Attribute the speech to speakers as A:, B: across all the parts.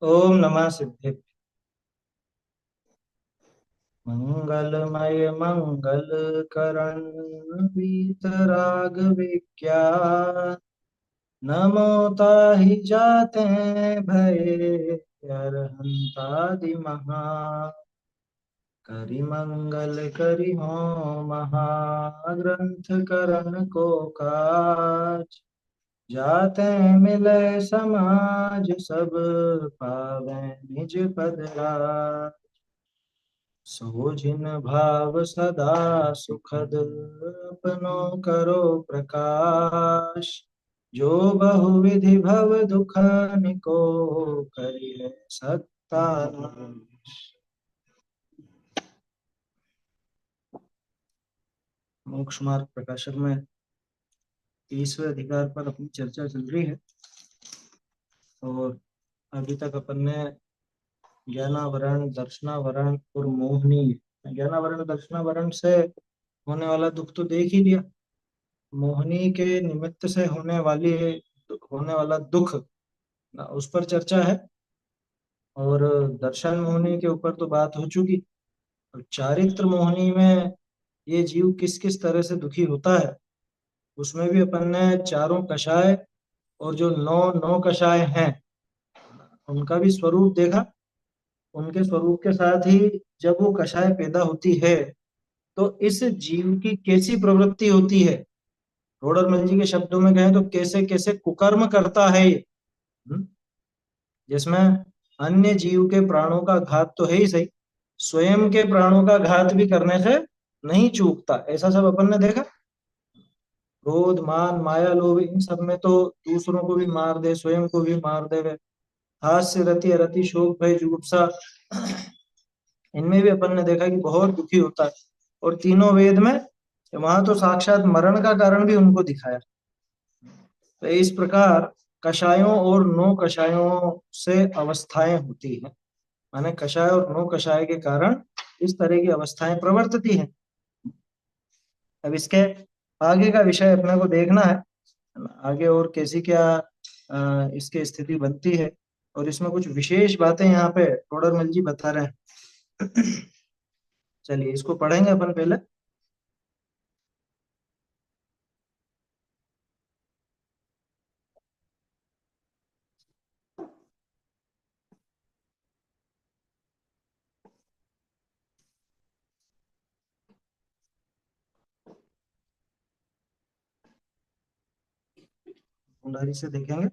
A: ओम नमः सिद्धे। मंगलमय मंगल करण वीतराग विज्ञान नमो ताहि जाते भये अरहंतादि महा करि मंगल करि हो महाग्रंथ करण को काज जाते मिले समाज सब पावे निज पद राज। सो जिन भाव सदा सुखद अपनो करो प्रकाश जो बहुविधि भव दुख निको करिय सत्तानाश। मोक्ष मार्ग प्रकाशन में 30वें अधिकार पर अपनी चर्चा चल रही है। और अभी तक अपन ने ज्ञानावरण, दर्शनावरण और मोहनी, ज्ञानावरण दर्शनावरण से होने वाला दुख तो देख ही लिया। मोहिनी के निमित्त से होने वाला दुख ना, उस पर चर्चा है। और दर्शन मोहिनी के ऊपर तो बात हो चुकी। और चारित्र मोहिनी में ये जीव किस किस तरह से दुखी होता है, उसमें भी अपन ने चारों कषाय और जो नौ नौ कषाय हैं उनका भी स्वरूप देखा। उनके स्वरूप के साथ ही जब वो कषाय पैदा होती है तो इस जीव की कैसी प्रवृत्ति होती है, रोडरमल जी के शब्दों में कहें तो कैसे कैसे कुकर्म करता है ये। हम्म? जिसमें अन्य जीव के प्राणों का घात तो है ही सही, स्वयं के प्राणों का घात भी करने से नहीं चूकता। ऐसा सब अपन ने देखा। क्रोध, मान, माया, लोभ, इन सब में तो दूसरों को भी मार दे, स्वयं को भी मार दे वे। हास्य, रति, अरति, शोक, भय, जुगुप्सा, इनमें भी अपन ने देखा कि बहुत दुखी होता है। और तीनों वेद में वहां तो साक्षात मरण का कारण भी उनको दिखाया। तो इस प्रकार कषायों और नौ कषायों से अवस्थाएं होती हैं। माने कषाय और नौ कषाय के कारण इस तरह की अवस्थाएं प्रवर्तती हैं। अब इसके आगे का विषय अपने को देखना है, आगे और कैसी क्या इसकी स्थिति बनती है। और इसमें कुछ विशेष बातें यहाँ पे टोडरमल जी बता रहे हैं। चलिए इसको पढ़ेंगे अपन पहले। उंडारी से देखेंगे।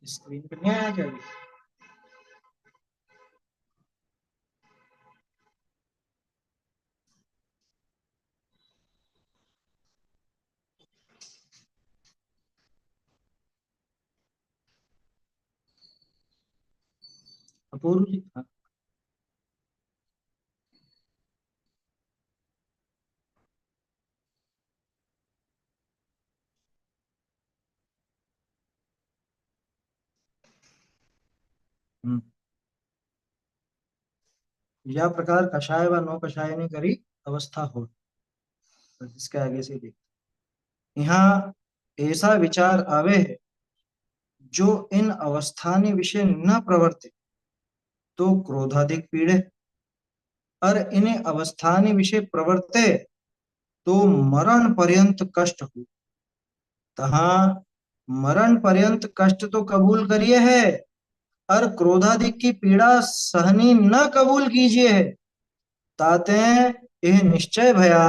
A: स्क्रीन पे नहीं आया क्या अभी? अपूर्व जी, हाँ। हम्म। या प्रकार कषाय व नौ कषाय ने करी अवस्था हो। तो इसके आगे से देख, यहाँ ऐसा विचार आवे है, जो इन अवस्थानि विषय न प्रवर्ते तो क्रोधाधिक पीड़े, और इन अवस्थानि विषय प्रवर्ते तो मरण पर्यंत कष्ट हो। तहाँ मरण पर्यंत कष्ट तो कबूल करिए है, और क्रोधाधिक की पीड़ा सहनी न कबूल कीजिए है। ताते यह निश्चय भया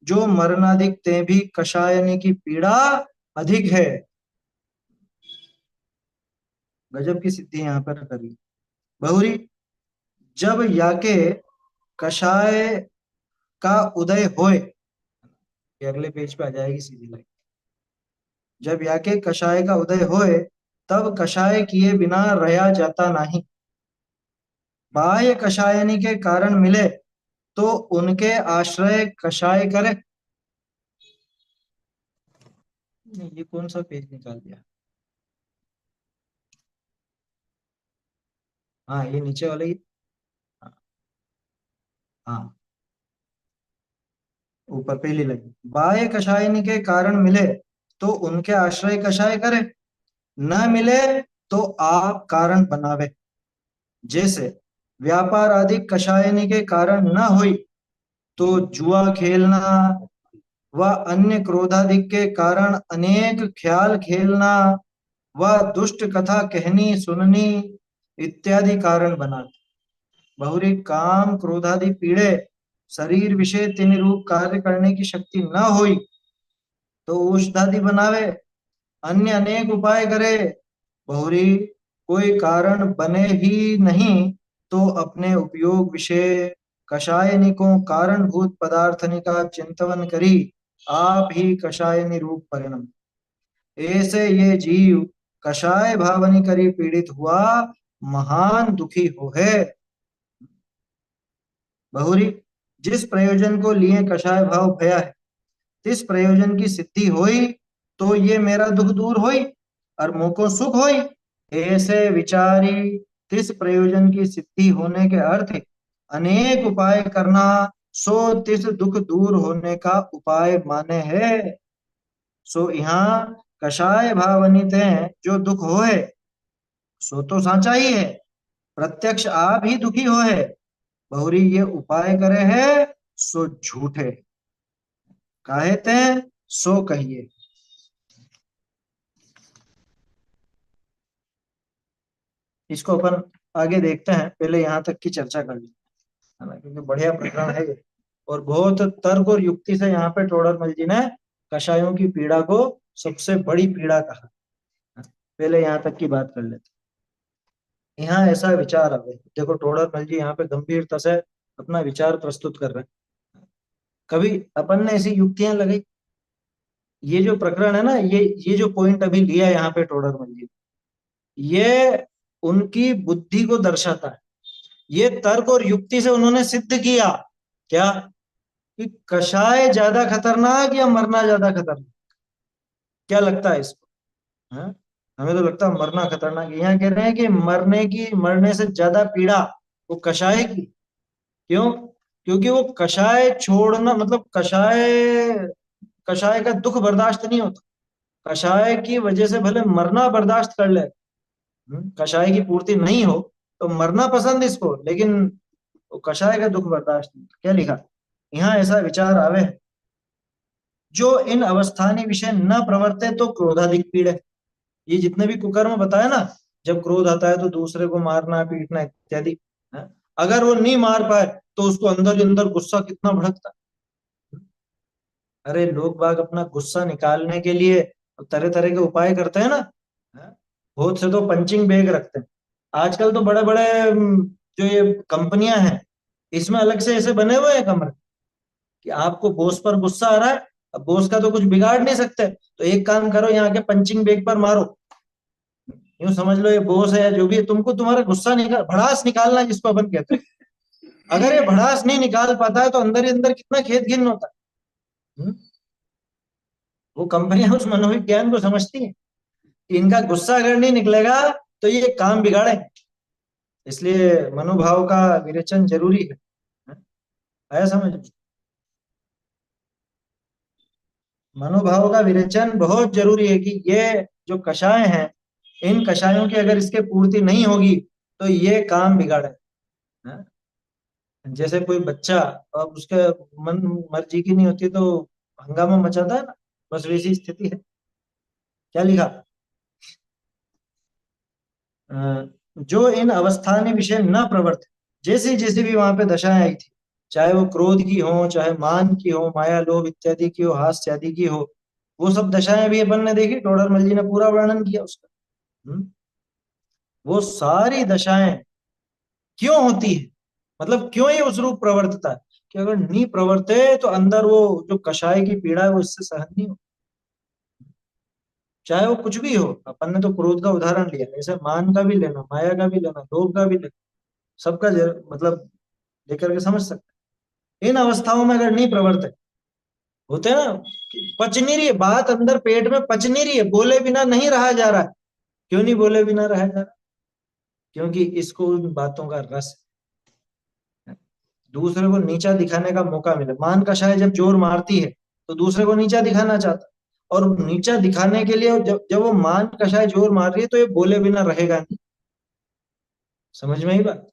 A: जो मरणाधिक ते भी कषायनी की पीड़ा अधिक है। गजब की सिद्धि यहाँ पर करी बहुरी। जब याके कषाय का उदय होए, ये अगले पेज पे आ जाएगी सीधी लाइन। जब याके कषाय का उदय होए तब कषाय किए बिना रहा जाता नहीं। बाह्य कषायनी के कारण मिले तो उनके आश्रय कषाय करे। नहीं, ये कौन सा पेज निकाल दिया? हाँ, ये नीचे वाले ही। हाँ, ऊपर पहली लाइन, बाह्य कषायनी के कारण मिले तो उनके आश्रय कषाय करे, न मिले तो आप कारण बनावे। जैसे व्यापार आदि कषायनी के कारण न हुई तो जुआ खेलना व अन्य क्रोधादि के कारण अनेक ख्याल खेलना व दुष्ट कथा कहनी सुननी इत्यादि कारण बना। बहुरी काम क्रोधादि पीड़े शरीर विषय तीन रूप कार्य करने की शक्ति न हुई तो औषधादि बनावे, अन्य अनेक उपाय करे। बहुरी कोई कारण बने ही नहीं तो अपने उपयोग विषय कषायनिकों कारणभूत पदार्थनि का चिंतवन करी आप ही कषायनि रूप परिणम। ऐसे ये जीव कषाय भावनी करी पीड़ित हुआ महान दुखी हो है। बहुरी जिस प्रयोजन को लिए कषाय भाव भया है तिस प्रयोजन की सिद्धि होई तो ये मेरा दुख दूर होई और मोको सुख होई। ऐसे विचारी तिस प्रयोजन की सिद्धि होने के अर्थ अनेक उपाय करना सो तिस दुख दूर होने का उपाय माने है। सो यहाँ कषाय भावनित है जो दुख होए सो तो साचा ही है, प्रत्यक्ष आप ही दुखी होए। बहुरी ये उपाय करे है सो झूठे काहे ते सो कहिए। इसको अपन आगे देखते हैं, पहले यहाँ तक की चर्चा कर ली है ना, क्योंकि बढ़िया प्रकरण है ये। और बहुत तर्क और युक्ति से यहाँ पे टोडरमल जी ने कषायों की पीड़ा को सबसे बड़ी पीड़ा कहा। पहले यहाँ तक की बात कर लेते हैं। यहाँ ऐसा विचार आ गया, देखो टोडरमल जी यहाँ पे गंभीरता से अपना विचार प्रस्तुत कर रहे हैं। कभी अपन ने ऐसी युक्तियां लगाई, ये जो प्रकरण है ना, ये जो पॉइंट अभी लिया यहाँ पे टोडरमल जी, ये उनकी बुद्धि को दर्शाता है। ये तर्क और युक्ति से उन्होंने सिद्ध किया क्या कि कषाय ज्यादा खतरनाक या मरना ज्यादा खतरनाक। क्या लगता है इसको? हाँ? हमें तो लगता है मरना खतरनाक है। यहाँ कह रहे हैं कि मरने से ज्यादा पीड़ा वो कषाय की। क्यों? क्योंकि वो कषाय छोड़ना मतलब कषाय कषाय का दुख बर्दाश्त नहीं होता। कषाय की वजह से भले मरना बर्दाश्त कर ले, कषाय की पूर्ति नहीं हो तो मरना पसंद इसको, लेकिन वो कषाय का दुख बर्दाश्त नहीं। क्या लिखा यहाँ? ऐसा विचार आवे जो इन अवस्थानी विषय न प्रवर्ते तो क्रोधाधिक पीड़े। ये जितने भी कुकर्म बताए ना, जब क्रोध आता है तो दूसरे को मारना पीटना इत्यादि, है? अगर वो नहीं मार पाए तो उसको अंदर ही अंदर गुस्सा कितना भड़कता है। अरे लोग बाग अपना गुस्सा निकालने के लिए तरह तरह के उपाय करते हैं ना, है? बहुत से तो पंचिंग बैग रखते हैं। आजकल तो बड़े बड़े जो ये कंपनियां हैं इसमें अलग से ऐसे बने हुए हैं कमरे कि आपको बॉस पर गुस्सा आ रहा है, अब बॉस का तो कुछ बिगाड़ नहीं सकते, तो एक काम करो यहाँ के पंचिंग बैग पर मारो। यूं समझ लो ये बॉस है या जो भी है, तुमको तुम्हारा गुस्सा निकाल भड़ास निकालना है, जिसको अपन कहते हैं। अगर ये भड़ास नहीं निकाल पाता है तो अंदर ही अंदर कितना खेद खिन्न होता है। वो कंपनियां उस मनोविज्ञान को समझती हैं कि इनका गुस्सा अगर नहीं निकलेगा तो ये काम बिगाड़े, इसलिए मनोभाव का विरेचन जरूरी है। आया समझ? मनोभाव का विरेचन बहुत जरूरी है कि ये जो कषाय हैं, इन कषायों की अगर इसके पूर्ति नहीं होगी तो ये काम बिगाड़े। हाँ? जैसे कोई बच्चा, अब उसके मन मर्जी की नहीं होती तो हंगामा मचाता है ना, बस वैसी स्थिति है। क्या लिखा? जो इन अवस्थानी विषय न प्रवर्त, जैसी जैसी भी वहां पे दशाएं आई थी, चाहे वो क्रोध की हो, चाहे मान की हो, माया लोभ इत्यादि की हो, हास्य आदि की हो, वो सब दशाएं भी अपन ने देखी, टोडरमल जी ने पूरा वर्णन किया उसका। वो सारी दशाएं क्यों होती है, मतलब क्यों ये उस रूप प्रवर्तता है, कि अगर नहीं प्रवर्ते तो अंदर वो जो कषाय की पीड़ा है वो इससे सहन नहीं हो। चाहे वो कुछ भी हो, अपन ने तो क्रोध का उदाहरण लिया, ऐसे मान का भी लेना, माया का भी लेना, लोभ का भी लेना, सबका मतलब लेकर के समझ सकते हैं। इन अवस्थाओं में अगर नहीं प्रवर्ते, होते हैं ना, पच नहीं रही है बात, अंदर पेट में पच नहीं रही है, बोले बिना नहीं रहा जा रहा है। क्यों नहीं बोले बिना रहा जा रहा? क्योंकि इसको उन बातों का रस है। दूसरे को नीचा दिखाने का मौका मिले, मान कषाय जब जोर मारती है तो दूसरे को नीचा दिखाना चाहता है। और नीचा दिखाने के लिए जब जब वो मान कषाय जोर मार रही है तो ये बोले बिना रहेगा नहीं। समझ में ही बात?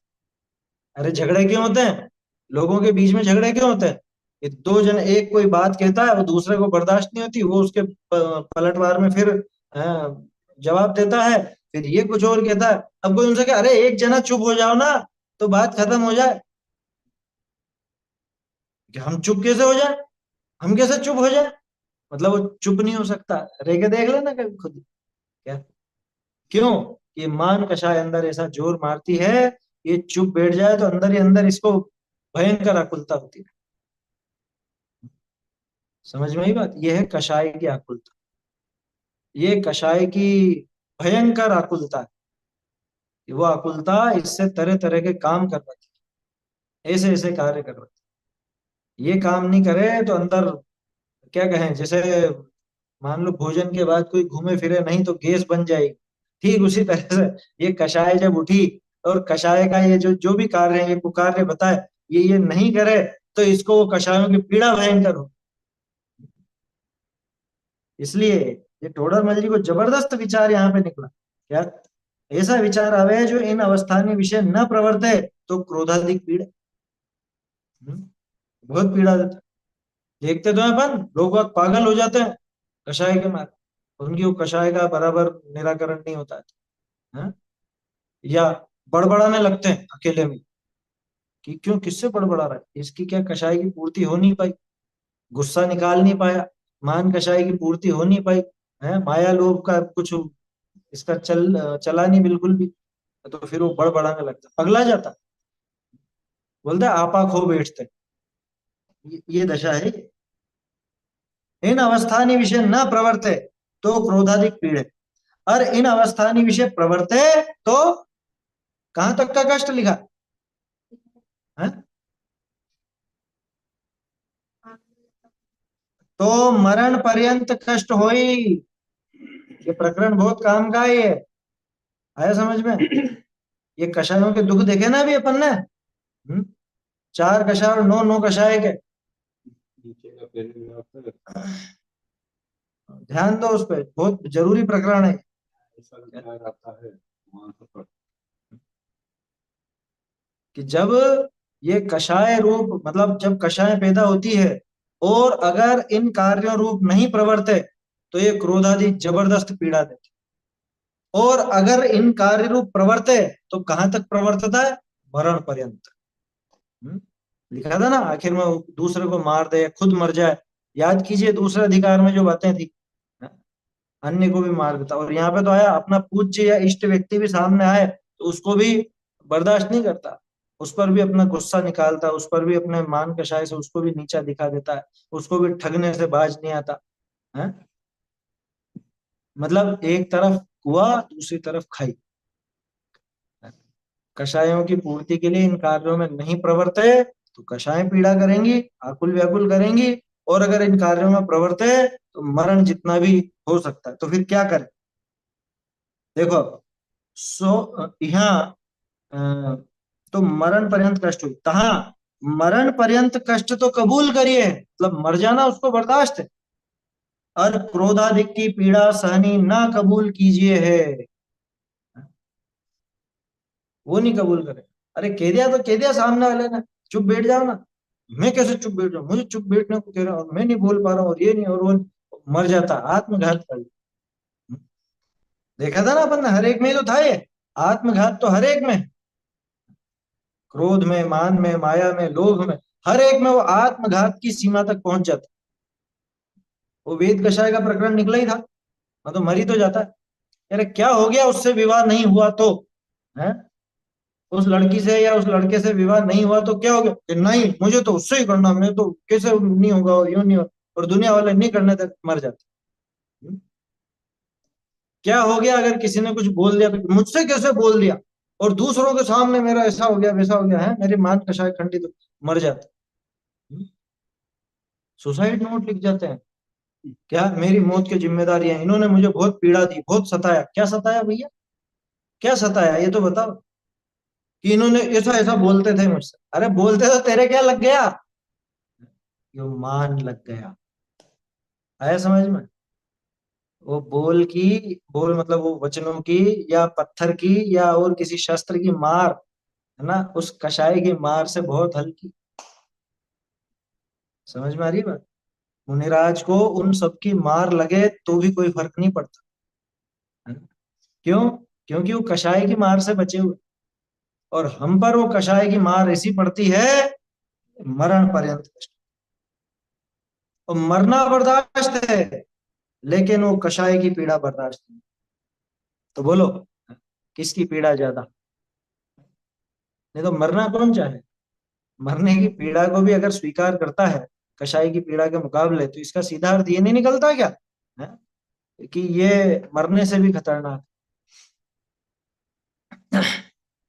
A: अरे झगड़े क्यों होते हैं? लोगों के बीच में झगड़े क्यों होते हैं? ये दो जन, एक कोई बात कहता है वो दूसरे को बर्दाश्त नहीं होती, वो उसके पलटवार में फिर जवाब देता है, फिर ये कुछ और कहता है। अब कोई उनसे कहे अरे एक जना चुप हो जाओ ना, तो बात खत्म हो जाए। कि हम चुप कैसे हो जाए? हम कैसे चुप हो जाए? मतलब वो चुप नहीं हो सकता। रह के देख लेना कभी खुद। क्या? क्यों? ये मान कषाय अंदर ऐसा जोर मारती है, ये चुप बैठ जाए तो अंदर ही अंदर इसको भयंकर आकुलता होती है। समझ में आई बात? ये है कषाय की आकुलता। ये कषाय की भयंकर आकुलता है। वो आकुलता इससे तरह तरह के काम करवाती है, ऐसे ऐसे कार्य करवाती है। ये काम नहीं करे तो अंदर, क्या कहें, जैसे मान लो भोजन के बाद कोई घूमे फिरे नहीं तो गैस बन जाएगी, ठीक उसी तरह से ये कषाय जब उठी, और कषाय का ये जो जो भी कार्य है, ये कुकार्य बताए, ये नहीं करे तो इसको वो कषायों की पीड़ा भयंकर हो। इसलिए ये टोडर मल जी को जबरदस्त विचार यहाँ पे निकला। क्या? ऐसा विचार आवे जो इन अवस्थानी विषय न प्रवर्ते तो क्रोधाधिक पीड़ा। हम्म, बहुत पीड़ा देता है। देखते तो हैं अपन, लोग बाग पागल हो जाते हैं कषाय के मारे, उनकी वो कषाय का बराबर निराकरण नहीं होता है। हाँ? या बड़बड़ाने लगते हैं अकेले में कि क्यों, किससे बड़बड़ा रहा है, इसकी क्या कषाय की पूर्ति हो नहीं पाई, गुस्सा निकाल नहीं पाया, मान कषाय की पूर्ति हो नहीं पाई, है माया लोभ का कुछ इसका चला नहीं बिल्कुल भी। तो फिर वो बड़बड़ाने लगता है, पगला जाता है, बोलता है आपा खो बैठते। ये दशा है। इन अवस्थानी विषय न प्रवर्ते तो क्रोधाधिक पीड़े, और इन अवस्थानी विषय प्रवर्ते तो कहां तक का कष्ट लिखा है? तो मरण पर्यंत कष्ट होई। ये प्रकरण बहुत काम का है ये। आया समझ में? ये कषायों के दुख देखे ना अभी अपन ने। चार कषाय और नौ नौ कषाय के। नीचे का पैराग्राफ है, ध्यान दो उस पर, बहुत जरूरी प्रकरण है। ऐसा विचार आता है कि जब ये कषाय रूप, मतलब जब कषाय पैदा होती है और अगर इन कार्यों रूप नहीं प्रवर्ते तो ये क्रोधादि जबरदस्त पीड़ा देती। और अगर इन कार्य रूप प्रवर्ते तो कहां तक प्रवर्तता है? मरण पर्यंत। हम्म? लिखा था ना आखिर में, वो दूसरे को मार दे, खुद मर जाए। याद कीजिए दूसरे अधिकार में जो बातें थी, अन्य को भी मार देता। और यहाँ पे तो आया अपना पूज्य या इष्ट व्यक्ति भी सामने आए तो उसको भी बर्दाश्त नहीं करता, उस पर भी अपना गुस्सा निकालता है, उस पर भी अपने मान कषाय से उसको भी नीचा दिखा देता है, उसको भी ठगने से बाज नहीं आता है। मतलब एक तरफ कुआ, दूसरी तरफ खाई। कषायों की पूर्ति के लिए इन कार्यों में नहीं प्रवर्ते तो कषाय पीड़ा करेंगी, आकुल व्याकुल करेंगी। और अगर इन कार्यों में प्रवर्ते तो मरण जितना भी हो सकता है। तो फिर क्या करें? देखो, यहाँ अ, तो मरण पर्यंत कष्ट हुई, तहा मरण पर्यंत कष्ट तो कबूल करिए, मतलब मर जाना उसको बर्दाश्त है, और क्रोधाधिक की पीड़ा सहनी ना कबूल कीजिए है। वो नहीं कबूल करे। अरे कह दिया तो कह दिया सामने वाले ने, चुप बैठ जाओ ना। मैं कैसे चुप बैठ जाऊं, मुझे चुप बैठने को कह रहा हूं और मैं नहीं बोल पा रहा हूँ, और ये नहीं और वो नहीं। मर जाता, आत्मघात कर लिया। देखा था ना अपन ने, हर एक में ही तो था ये। आत्मघात तो हर एक में, क्रोध में, मान में, माया में, लोभ में, हर एक में वो आत्मघात की सीमा तक पहुंच जाता। वो वेद कषाय का प्रकरण निकला ही था, तो मर ही तो जाता। अरे क्या हो गया, उससे विवाह नहीं हुआ तो है, उस लड़की से या उस लड़के से विवाह नहीं हुआ तो क्या हो गया कि नहीं मुझे तो उससे ही करना, मैं तो कैसे नहीं होगा और यूं नहीं होगा, और दुनिया वाले नहीं करने तक मर जाते। हम्म? क्या हो गया अगर किसी ने कुछ बोल दिया तो मुझसे कैसे बोल दिया, और दूसरों के सामने मेरा ऐसा हो गया वैसा हो गया है, मेरी मान कषाय खंडित, मर जाते। सुसाइड नोट लिख जाते हैं। क्या मेरी मौत की जिम्मेदारी है, इन्होंने मुझे बहुत पीड़ा दी, बहुत सताया। क्या सताया भैया, क्या सताया ये तो बताओ। कि इन्होंने ऐसा ऐसा बोलते थे मुझसे, अरे बोलते तो तेरे क्या लग गया, यो मान लग गया। आया समझ में। वो बोल मतलब वो वचनों की या पत्थर की या और किसी शस्त्र की मार, है ना, उस कषाय की मार से बहुत हल्की। समझ में आ रही है बात। मुनिराज को उन सबकी मार लगे तो भी कोई फर्क नहीं पड़ता, है ना? क्यों? क्योंकि वो कषाय की मार से बचे हुए। और हम पर वो कषाय की मार ऐसी पड़ती है, मरण पर्यंत कष्ट। और मरना बर्दाश्त है, लेकिन वो कषाय की पीड़ा बर्दाश्त नहीं। तो बोलो किसकी पीड़ा ज्यादा। नहीं तो मरना कौन चाहे। मरने की पीड़ा को भी अगर स्वीकार करता है कषाय की पीड़ा के मुकाबले, तो इसका सीधा अर्थ ये नहीं निकलता क्या, है? कि ये मरने से भी खतरनाक।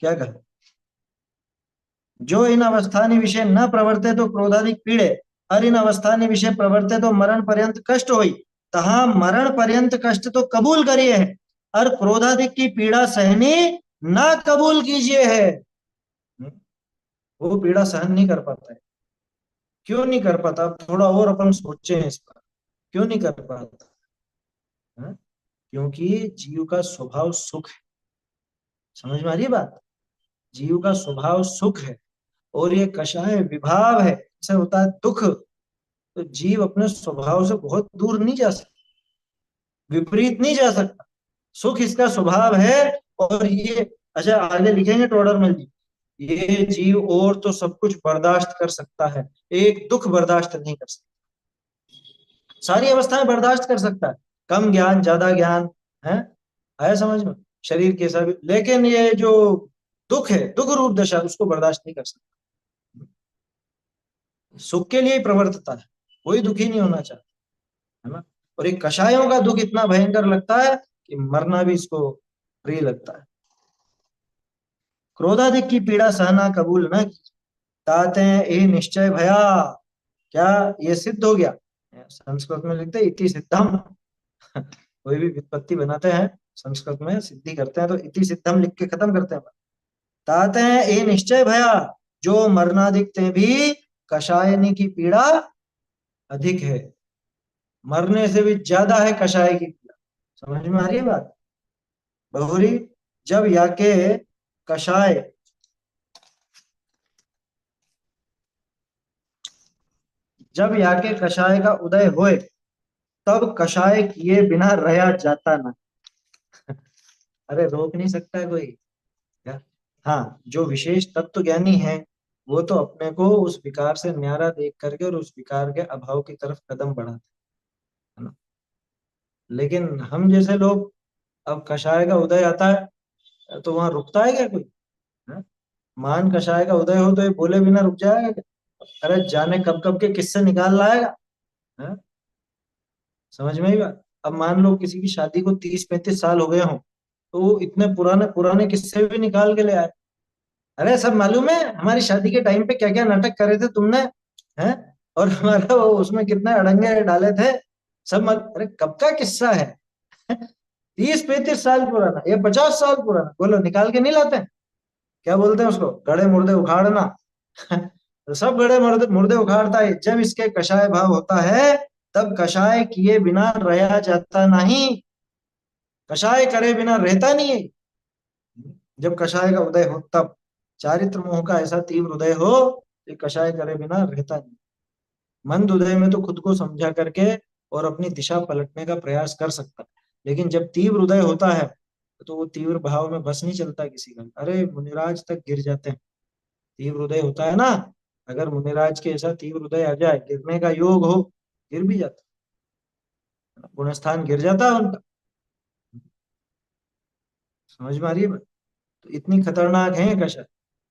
A: क्या कहा, जो इन अवस्थानि विषय न प्रवर्ते तो क्रोधाधिक पीड़े, और इन अवस्थानि विषय प्रवर्ते तो मरण पर्यंत कष्ट होई। तहा मरण पर्यंत कष्ट तो कबूल करिए है, और क्रोधाधिक की पीड़ा सहनी ना कबूल कीजिए है। वो पीड़ा सहन नहीं कर पाता है। क्यों नहीं कर पाता, थोड़ा और अपन सोचे हैं इस पर। क्यों नहीं कर पाता है? क्योंकि जीव का स्वभाव सुख है। समझ में आ रही है बात। जीव का स्वभाव सुख है, और ये कषाय विभाव है, इससे होता है दुख। तो जीव अपने स्वभाव से बहुत दूर नहीं जा सकता, विपरीत नहीं जा सकता। सुख इसका स्वभाव है। और ये, अच्छा आगे लिखेंगे टोडरमल जी, ये जीव और तो सब कुछ बर्दाश्त कर सकता है, एक दुख बर्दाश्त नहीं कर सकता। सारी अवस्थाएं बर्दाश्त कर सकता है, कम ज्ञान ज्यादा ज्ञान, है आया समझ में, शरीर कैसा भी, लेकिन ये जो दुख है, दुख रूप दशा, उसको बर्दाश्त नहीं कर सकता। सुख के लिए ही प्रवर्तता है, कोई दुखी नहीं होना चाहता, है ना। और एक कषायों का दुख इतना भयंकर लगता है कि मरना भी इसको प्रिय लगता है। क्रोधाधिक की पीड़ा सहना कबूल न की, ताते ए निश्चय भया। क्या ये सिद्ध हो गया। संस्कृत में लिखते हैं इति सिद्धम। कोई भी विपत्ति बनाते हैं संस्कृत में, सिद्धि करते हैं तो इति सिद्धम लिख के खत्म करते हैं। ताते ए निश्चय भया, जो मरनाधिक ते भी कषायनी की पीड़ा अधिक है। मरने से भी ज्यादा है कषाय की पीड़ा। समझ में आ रही है बात। बहुरी, जब याके कषाय, जब याके कषाय का उदय होए, तब कषाय किए बिना रहा जाता ना। अरे रोक नहीं सकता कोई, क्या। हाँ, जो विशेष तत्व ज्ञानी है, वो तो अपने को उस विकार से न्यारा देख करके और उस विकार के अभाव की तरफ कदम बढ़ाते है ना। लेकिन हम जैसे लोग, अब कषाय का उदय आता है तो वहां रुकता है क्या कोई, है? मान कषाय का उदय हो तो ये बोले बिना रुक जाएगा क्या। अरे जाने कब कब के किस्से निकाल लाएगा, है? समझ में ही बात। अब मान लो किसी की शादी को 30-35 साल हो गए हों, तो वो इतने पुराने पुराने किस्से भी निकाल के ले आए। अरे सब मालूम है हमारी शादी के टाइम पे क्या क्या नाटक करे थे तुमने, हैं? और हमारा वो उसमें कितने अड़ंगे डाले थे, अरे कब का किस्सा है। 30-35 साल पुराना या 50 साल पुराना, बोलो निकाल के नहीं लाते हैं। क्या बोलते हैं उसको, गड़े मुर्दे उखाड़ना। तो सब गड़े मुर्दे मुर्दे उखाड़ता है जब इसके कषाय भाव होता है, तब कषाय किए बिना रहा जाता नहीं। कषाय करे बिना रहता नहीं है। जब कषाय का उदय हो तब, चारित्र मोह का ऐसा तीव्र उदय हो कि कषाय करे बिना रहता नहीं। मंद उदय में तो खुद को समझा करके और अपनी दिशा पलटने का प्रयास कर सकता है, लेकिन जब तीव्र उदय होता है तो वो तीव्र भाव में बस नहीं चलता किसी का। अरे मुनिराज तक गिर जाते हैं, तीव्र उदय होता है ना। अगर मुनिराज के ऐसा तीव्र उदय आ जाए, गिरने का योग हो, गिर भी जाता है, गुणस्थान गिर जाता है उनका। समझ में आ रही है बात? तो इतनी खतरनाक है कषाय।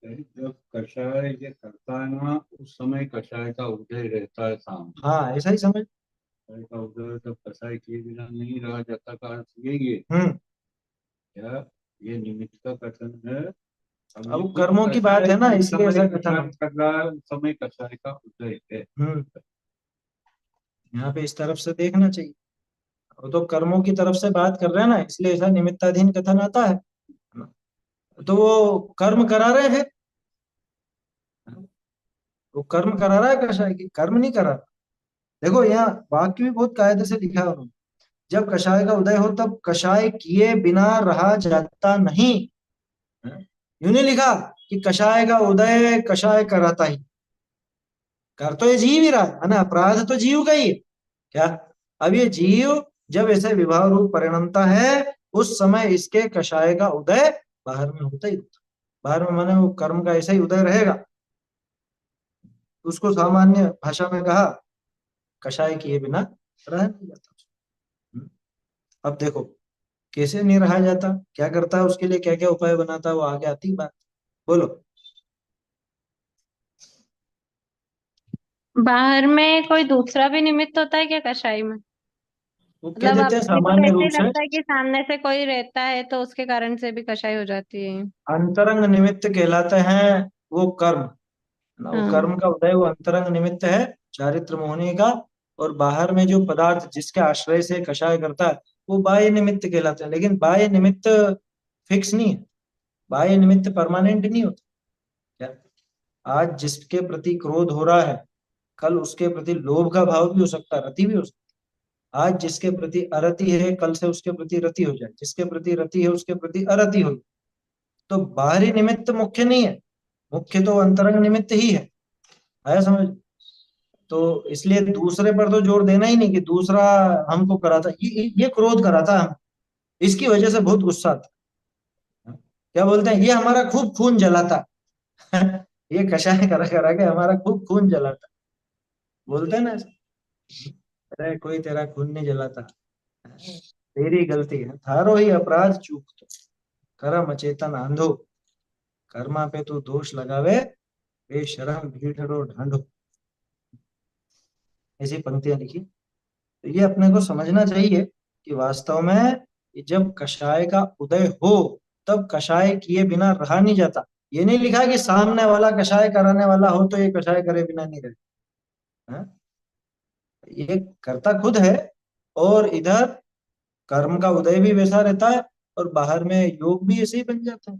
B: जब कषाय ये करता है ना, उस समय कषाय का उदय रहता है सामने।
A: हाँ ऐसा ही समझ।
B: कषाय का उदय जब कषाय किए बिना नहीं रहा जाता का अर्थ यही है।
A: हम्म।
B: क्या, ये निमित्त का कथन है। अब ये
A: अब
B: खुद
A: कर्मों की बात
B: कषाय
A: है ना,
B: जिस
A: इसलिए
B: समय
A: ऐसा कथन
B: कषाय
A: है।
B: कर रहा है उस समय कषाय का उदय है।
A: हम्म। यहाँ पे इस तरफ से देखना चाहिए। वो तो कर्मों की तरफ से बात कर रहे हैं ना, इसलिए ऐसा निमित्ताधीन कथन आता है। तो वो कर्म करा रहे हैं, वो कर्म करा रहा है कषाय की, कर्म नहीं करा रहा। देखो यहाँ वाक्य भी बहुत कायदे से लिखा है उन्होंने। जब कषाय का उदय हो तब कषाय किए बिना रहा जाता नहीं। यूं नहीं लिखा कि कषाय का उदय कषाय कराता ही। कर तो ये जीव ही रहा है ना, अपराध तो जीव का ही है क्या। अब ये जीव जब ऐसे विभाव रूप परिणमता है, उस समय इसके कषाय का उदय बाहर में होता ही होता। बाहर में माने वो कर्म का ऐसा ही उदय रहेगा। उसको सामान्य भाषा में कहा कषाय किए बिना रह नहीं जाता। हम्म। अब देखो कैसे नहीं रहा जाता, क्या करता है, उसके लिए क्या क्या उपाय बनाता है, वो आगे आती बात। बोलो।
C: बाहर में कोई दूसरा भी निमित्त होता है क्या कषाय में?
A: वो कह
C: मतलब
A: देते हैं
C: अपने को तो
A: सामान्य
C: ऐसे
A: रूप
C: ही
A: से
C: लगता है कि सामने से कोई रहता है तो उसके कारण से भी कषाय हो जाती है।
A: अंतरंग निमित्त कहलाते हैं वो कर्म, ना वो
C: हाँ।
A: कर्म का उदय वो अंतरंग निमित्त है चारित्र मोहनी का। और बाहर में जो पदार्थ जिसके आश्रय से कषाय करता है वो बाह्य निमित्त कहलाते हैं। लेकिन बाह्य निमित्त फिक्स नहीं है, बाह्य निमित्त परमानेंट नहीं होता क्या। आज जिसके प्रति क्रोध हो रहा है, कल उसके प्रति लोभ का भाव भी हो सकता है, रति भी हो सकता है। आज जिसके प्रति अरति है, कल से उसके प्रति रति हो जाए, जिसके प्रति रति है उसके प्रति अरति हो जाए। तो बाहरी निमित्त मुख्य नहीं है, मुख्य तो अंतरंग निमित्त ही है। आया समझ। तो इसलिए दूसरे पर तो जोर देना ही नहीं कि दूसरा हमको कराता, ये क्रोध कराता हम, इसकी वजह से बहुत गुस्सा आता। क्या बोलते हैं, ये हमारा खूब खून जलाता। ये कषाय करा करा के हमारा खूब खून जलाता, बोलते हैं ना ऐसे। अरे कोई तेरा खून नहीं जलाता, तेरी गलती है, थारो ही अपराध चूक तो, करम अचेतन आंधो, कर्मा पे तू दोष लगावे, बेशरम भीड़रो ढांढो। ऐसी पंक्तियां लिखी। तो ये अपने को समझना चाहिए कि वास्तव में जब कषाय का उदय हो तब कषाय किए बिना रहा नहीं जाता। ये नहीं लिखा कि सामने वाला कषाय कराने वाला हो तो ये कषाय करे बिना नहीं रहता। हाँ? ये करता खुद है। और इधर कर्म का उदय भी वैसा रहता है, और बाहर में योग भी ऐसे ही बन जाता है।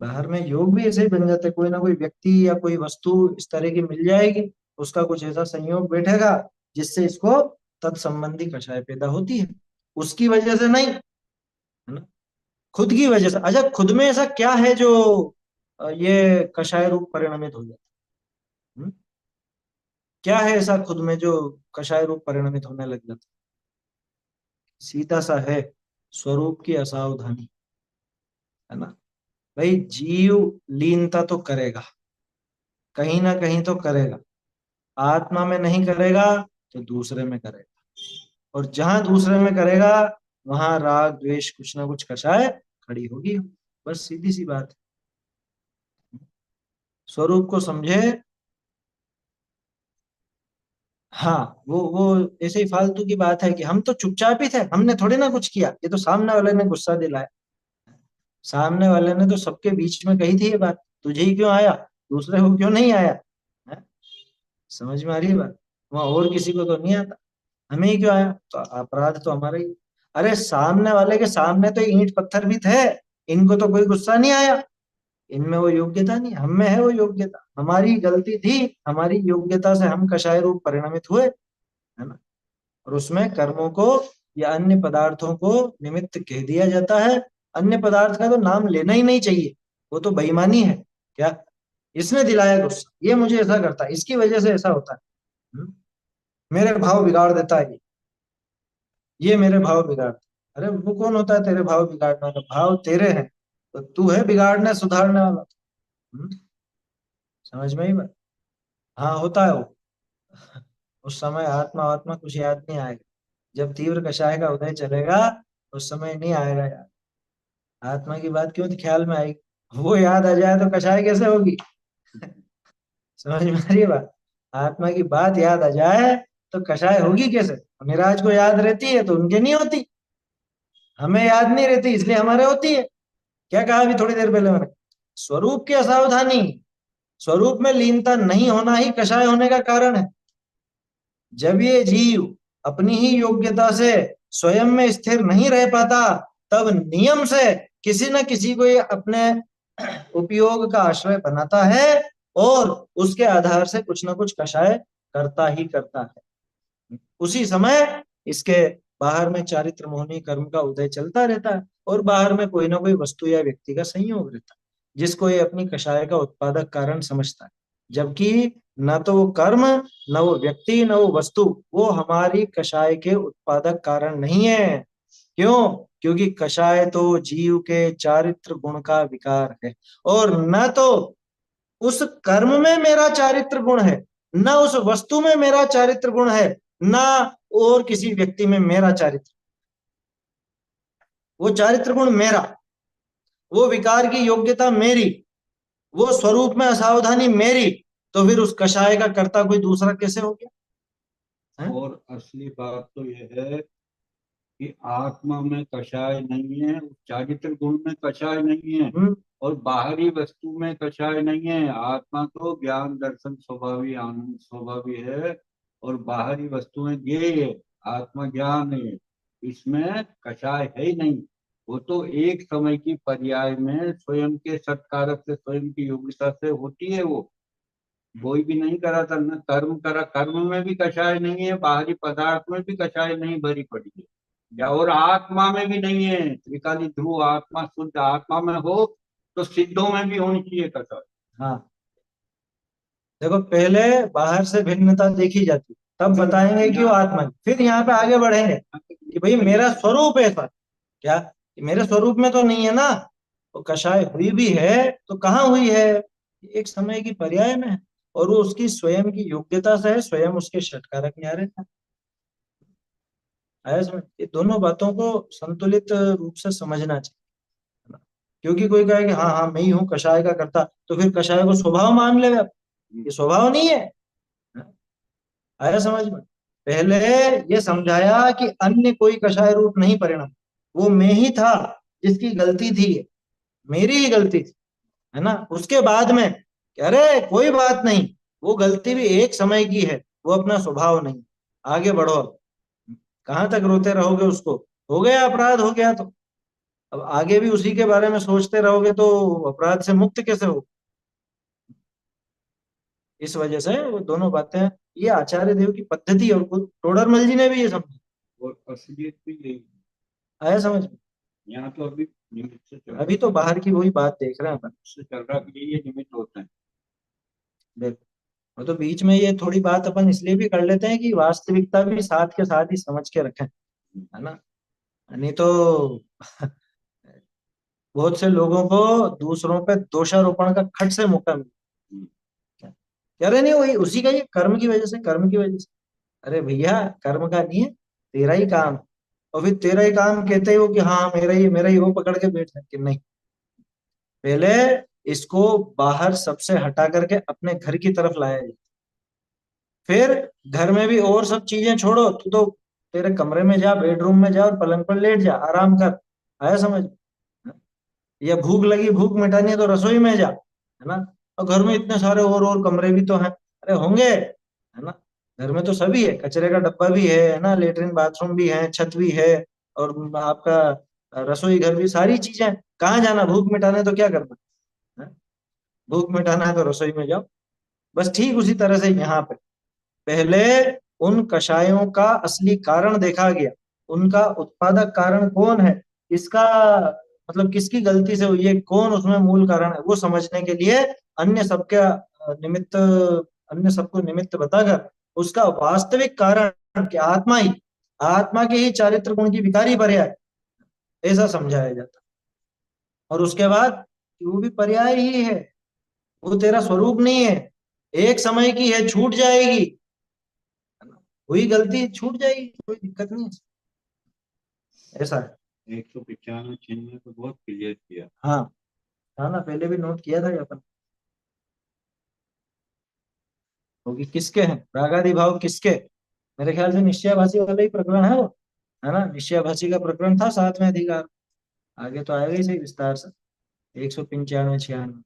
A: बाहर में योग भी ऐसे ही बन जाते हैं, कोई ना कोई व्यक्ति या कोई वस्तु इस तरह की मिल जाएगी, उसका कुछ ऐसा संयोग बैठेगा जिससे इसको तत्संबंधी कषाय पैदा होती है। उसकी वजह से नहीं, है ना, खुद की वजह से। अच्छा खुद में ऐसा क्या है जो ये कषाय रूप परिणमित हो जाता है? क्या है ऐसा खुद में जो कषाय रूप परिणमित होने लग जाता है? सीधा सा है, स्वरूप की असावधानी, है ना। भाई जीव लीनता तो करेगा, कहीं ना कहीं तो करेगा। आत्मा में नहीं करेगा तो दूसरे में करेगा, और जहां दूसरे में करेगा वहां राग द्वेष कुछ ना कुछ कषाय खड़ी होगी। बस सीधी सी बात है। स्वरूप को समझे। हाँ, वो ऐसे ही फालतू की बात है कि हम तो चुपचाप ही थे, हमने थोड़ी ना कुछ किया, ये तो सामने वाले ने गुस्सा दिलाया। सामने वाले ने तो सबके बीच में कही थी ये बात, तुझे ही क्यों आया, दूसरे को क्यों नहीं आया। है? समझ में आ रही है बात। वहां और किसी को तो नहीं आता, हमें ही क्यों आया, तो अपराध तो हमारा ही। अरे सामने वाले के सामने तो ईंट पत्थर भी थे, इनको तो कोई गुस्सा नहीं आया। इनमें वो योग्यता नहीं, हम में है वो योग्यता, हमारी गलती थी, हमारी योग्यता से हम कषाय रूप परिणमित हुए, है ना। और उसमें कर्मों को या अन्य पदार्थों को निमित्त कह दिया जाता है। अन्य पदार्थ का तो नाम लेना ही नहीं चाहिए, वो तो बेईमानी है क्या। इसने दिलाया गुस्सा, ये मुझे ऐसा करता है, इसकी वजह से ऐसा होता है। हम्म? मेरे भाव बिगाड़ देता है ये मेरे भाव बिगाड़ता है। अरे वो कौन होता है तेरे भाव बिगाड़ने वाला, भाव तेरे हैं, तो तू है बिगाड़ने सुधारने वाला। हम्म? समझ में ही बात। हाँ होता है वो। उस समय आत्मा आत्मा कुछ याद नहीं आएगा, जब तीव्र कषाय का उदय चलेगा उस समय नहीं आएगा याद। आत्मा की बात क्यों ख्याल में आएगी, वो याद आ जाए तो कषाय कैसे होगी। समझ में आ रही है बात। आत्मा की बात याद आ जाए तो कषाय होगी कैसे। मिराज को याद रहती है तो उनके नहीं होती, हमें याद नहीं रहती इसलिए हमारे होती है। क्या कहा अभी थोड़ी देर पहले मैंने, स्वरूप की असावधानी, स्वरूप में लीनता नहीं होना ही कषाय होने का कारण है। जब ये जीव अपनी ही योग्यता से स्वयं में स्थिर नहीं रह पाता, तब नियम से किसी न किसी को ये अपने उपयोग का आश्रय बनाता है और उसके आधार से कुछ न कुछ कषाय करता ही करता है। उसी समय इसके बाहर में चारित्र मोहनी कर्म का उदय चलता रहता है और बाहर में कोई ना कोई वस्तु या व्यक्ति का संयोग रहता है, जिसको ये अपनी कषाय का उत्पादक कारण समझता है। जबकि न तो वो कर्म, न वो व्यक्ति, न वो वस्तु, वो हमारी कषाय के उत्पादक कारण नहीं है। क्यों? क्योंकि कषाय तो जीव के चारित्र गुण का विकार है, और न तो उस कर्म में मेरा चारित्र गुण है, न उस वस्तु में मेरा चारित्र गुण है, न और किसी व्यक्ति में मेरा चारित्र। वो चारित्र गुण मेरा, वो विकार की योग्यता मेरी, वो स्वरूप में असावधानी मेरी, तो फिर उस कषाय का कर्ता कोई दूसरा कैसे हो गया है?
B: और असली बात तो यह है कि आत्मा में कषाय नहीं है, उस चारित्र गुण में कषाय नहीं है, और बाहरी वस्तु में कषाय नहीं है। आत्मा तो ज्ञान दर्शन स्वभावी आनंद स्वभावी है, और बाहरी वस्तुएं ये है, आत्मा ज्ञान है, इसमें कषाय है ही नहीं। वो तो एक समय की पर्याय में स्वयं के सत्कारक से, स्वयं की योग्यता से होती है। वो कोई भी नहीं करा था, न कर्म करा, कर्म में भी कषाय नहीं है, बाहरी पदार्थ में भी कषाय नहीं भरी पड़ी है, या और आत्मा में भी नहीं है। त्रिकाली ध्रुव आत्मा शुद्ध आत्मा में हो तो सिद्धों में भी होनी चाहिए कषाय।
A: हाँ, देखो पहले बाहर से भिन्नता देखी जाती, तब बताएंगे कि वो आत्मा है। फिर यहाँ पे आगे बढ़ेंगे कि भाई मेरा स्वरूप ऐसा क्या, कि मेरे स्वरूप में तो नहीं है ना। तो कषाय हुई भी है तो कहाँ हुई है? एक समय की पर्याय में है, और वो उसकी स्वयं की योग्यता से है, स्वयं उसके षटकारक न्यारे था। आया समझ? ये दोनों बातों को संतुलित रूप से समझना चाहिए ना। क्योंकि कोई कहे कि हाँ हाँ मैं ही हूँ कषाय का कर्ता, तो फिर कषाय को स्वभाव मान ले। ये स्वभाव नहीं है। आया समझ में? पहले ये समझाया कि अन्य कोई कषाय रूप नहीं परिणम, वो मैं ही था जिसकी गलती थी, मेरी ही गलती थी, है ना। उसके बाद में अरे कोई बात नहीं, वो गलती भी एक समय की है, वो अपना स्वभाव नहीं। आगे बढ़ो। कहाँ तक रोते रहोगे उसको? हो गया अपराध, हो गया तो अब आगे भी उसी के बारे में सोचते रहोगे तो अपराध से मुक्त कैसे हो? इस वजह से वो दोनों बातें, ये आचार्य देव की पद्धति, और टोडरमल जी ने भी ये समझा।
B: और असलियत भी यही है।
A: आया समझ में?
B: यहाँ तो अभी निमित्त से चल रहा
A: अभी तो बाहर की वही बात देख रहे हैं अपन।
B: से चल रहा कि ये निमित्त होते हैं।
A: देखो, और तो बीच में ये थोड़ी बात अपन इसलिए भी कर लेते हैं कि वास्तविकता भी साथ के साथ ही समझ के रखें, है ना। नहीं तो बहुत से लोगों को दूसरों पे दोषारोपण का खट से मौका मिलता है। कह रहे नहीं वही उसी का, ये कर्म की वजह से, कर्म की वजह से। अरे भैया, कर्म का नहीं है, तेरा ही काम है। और फिर तेरा ही काम कहते हो कि हाँ मेरा ही, वो पकड़ के बैठ है कि नहीं। पहले इसको बाहर सबसे हटा करके अपने घर की तरफ लाया जाए। फिर घर में भी और सब चीजें छोड़ो, तू तो तेरे कमरे में जा, बेडरूम में जा और पलंग पर लेट जा, आराम कर। आया समझ? या भूख लगी, भूख मिटानी है तो रसोई में जा, है ना। और घर में इतने सारे और कमरे भी तो हैं, अरे होंगे, है ना। घर में तो सभी है, कचरे का डब्बा भी है ना, लेटरिन बाथरूम भी है, छत भी है, और आपका रसोई घर भी, सारी चीजें। कहाँ जाना भूख मिटाने? तो क्या करना है? भूख मिटाना है तो रसोई में जाओ। बस ठीक उसी तरह से यहाँ पे पहले उन कषायों का असली कारण देखा गया, उनका उत्पादक कारण कौन है, इसका मतलब किसकी गलती से हुई है, कौन उसमें मूल कारण है, वो समझने के लिए अन्य सबके निमित्त, अन्य सबको निमित्त बताकर उसका वास्तविक कारण कि आत्मा ही, आत्मा के ही चारित्र गुण की विकारी पर्याय, ऐसा समझाया जाता। और उसके बाद कि वो भी पर्याय ही है, वो तेरा स्वरूप नहीं है, एक समय की है, छूट जाएगी, हुई गलती छूट जाएगी, कोई दिक्कत नहीं है। ऐसा है।
B: 195 चिन्ह में तो बहुत क्लियर किया।
A: हाँ, हाँ ना, पहले भी नोट किया था ये अपन। होगी किसके हैं रागादि भाव किसके? मेरे ख्याल से निश्चयाभासी वाला ही प्रकरण है वो, है ना। निश्चयाभासी का प्रकरण था 7वें अधिकार। आगे तो आएगा ही सही विस्तार से, 195 96।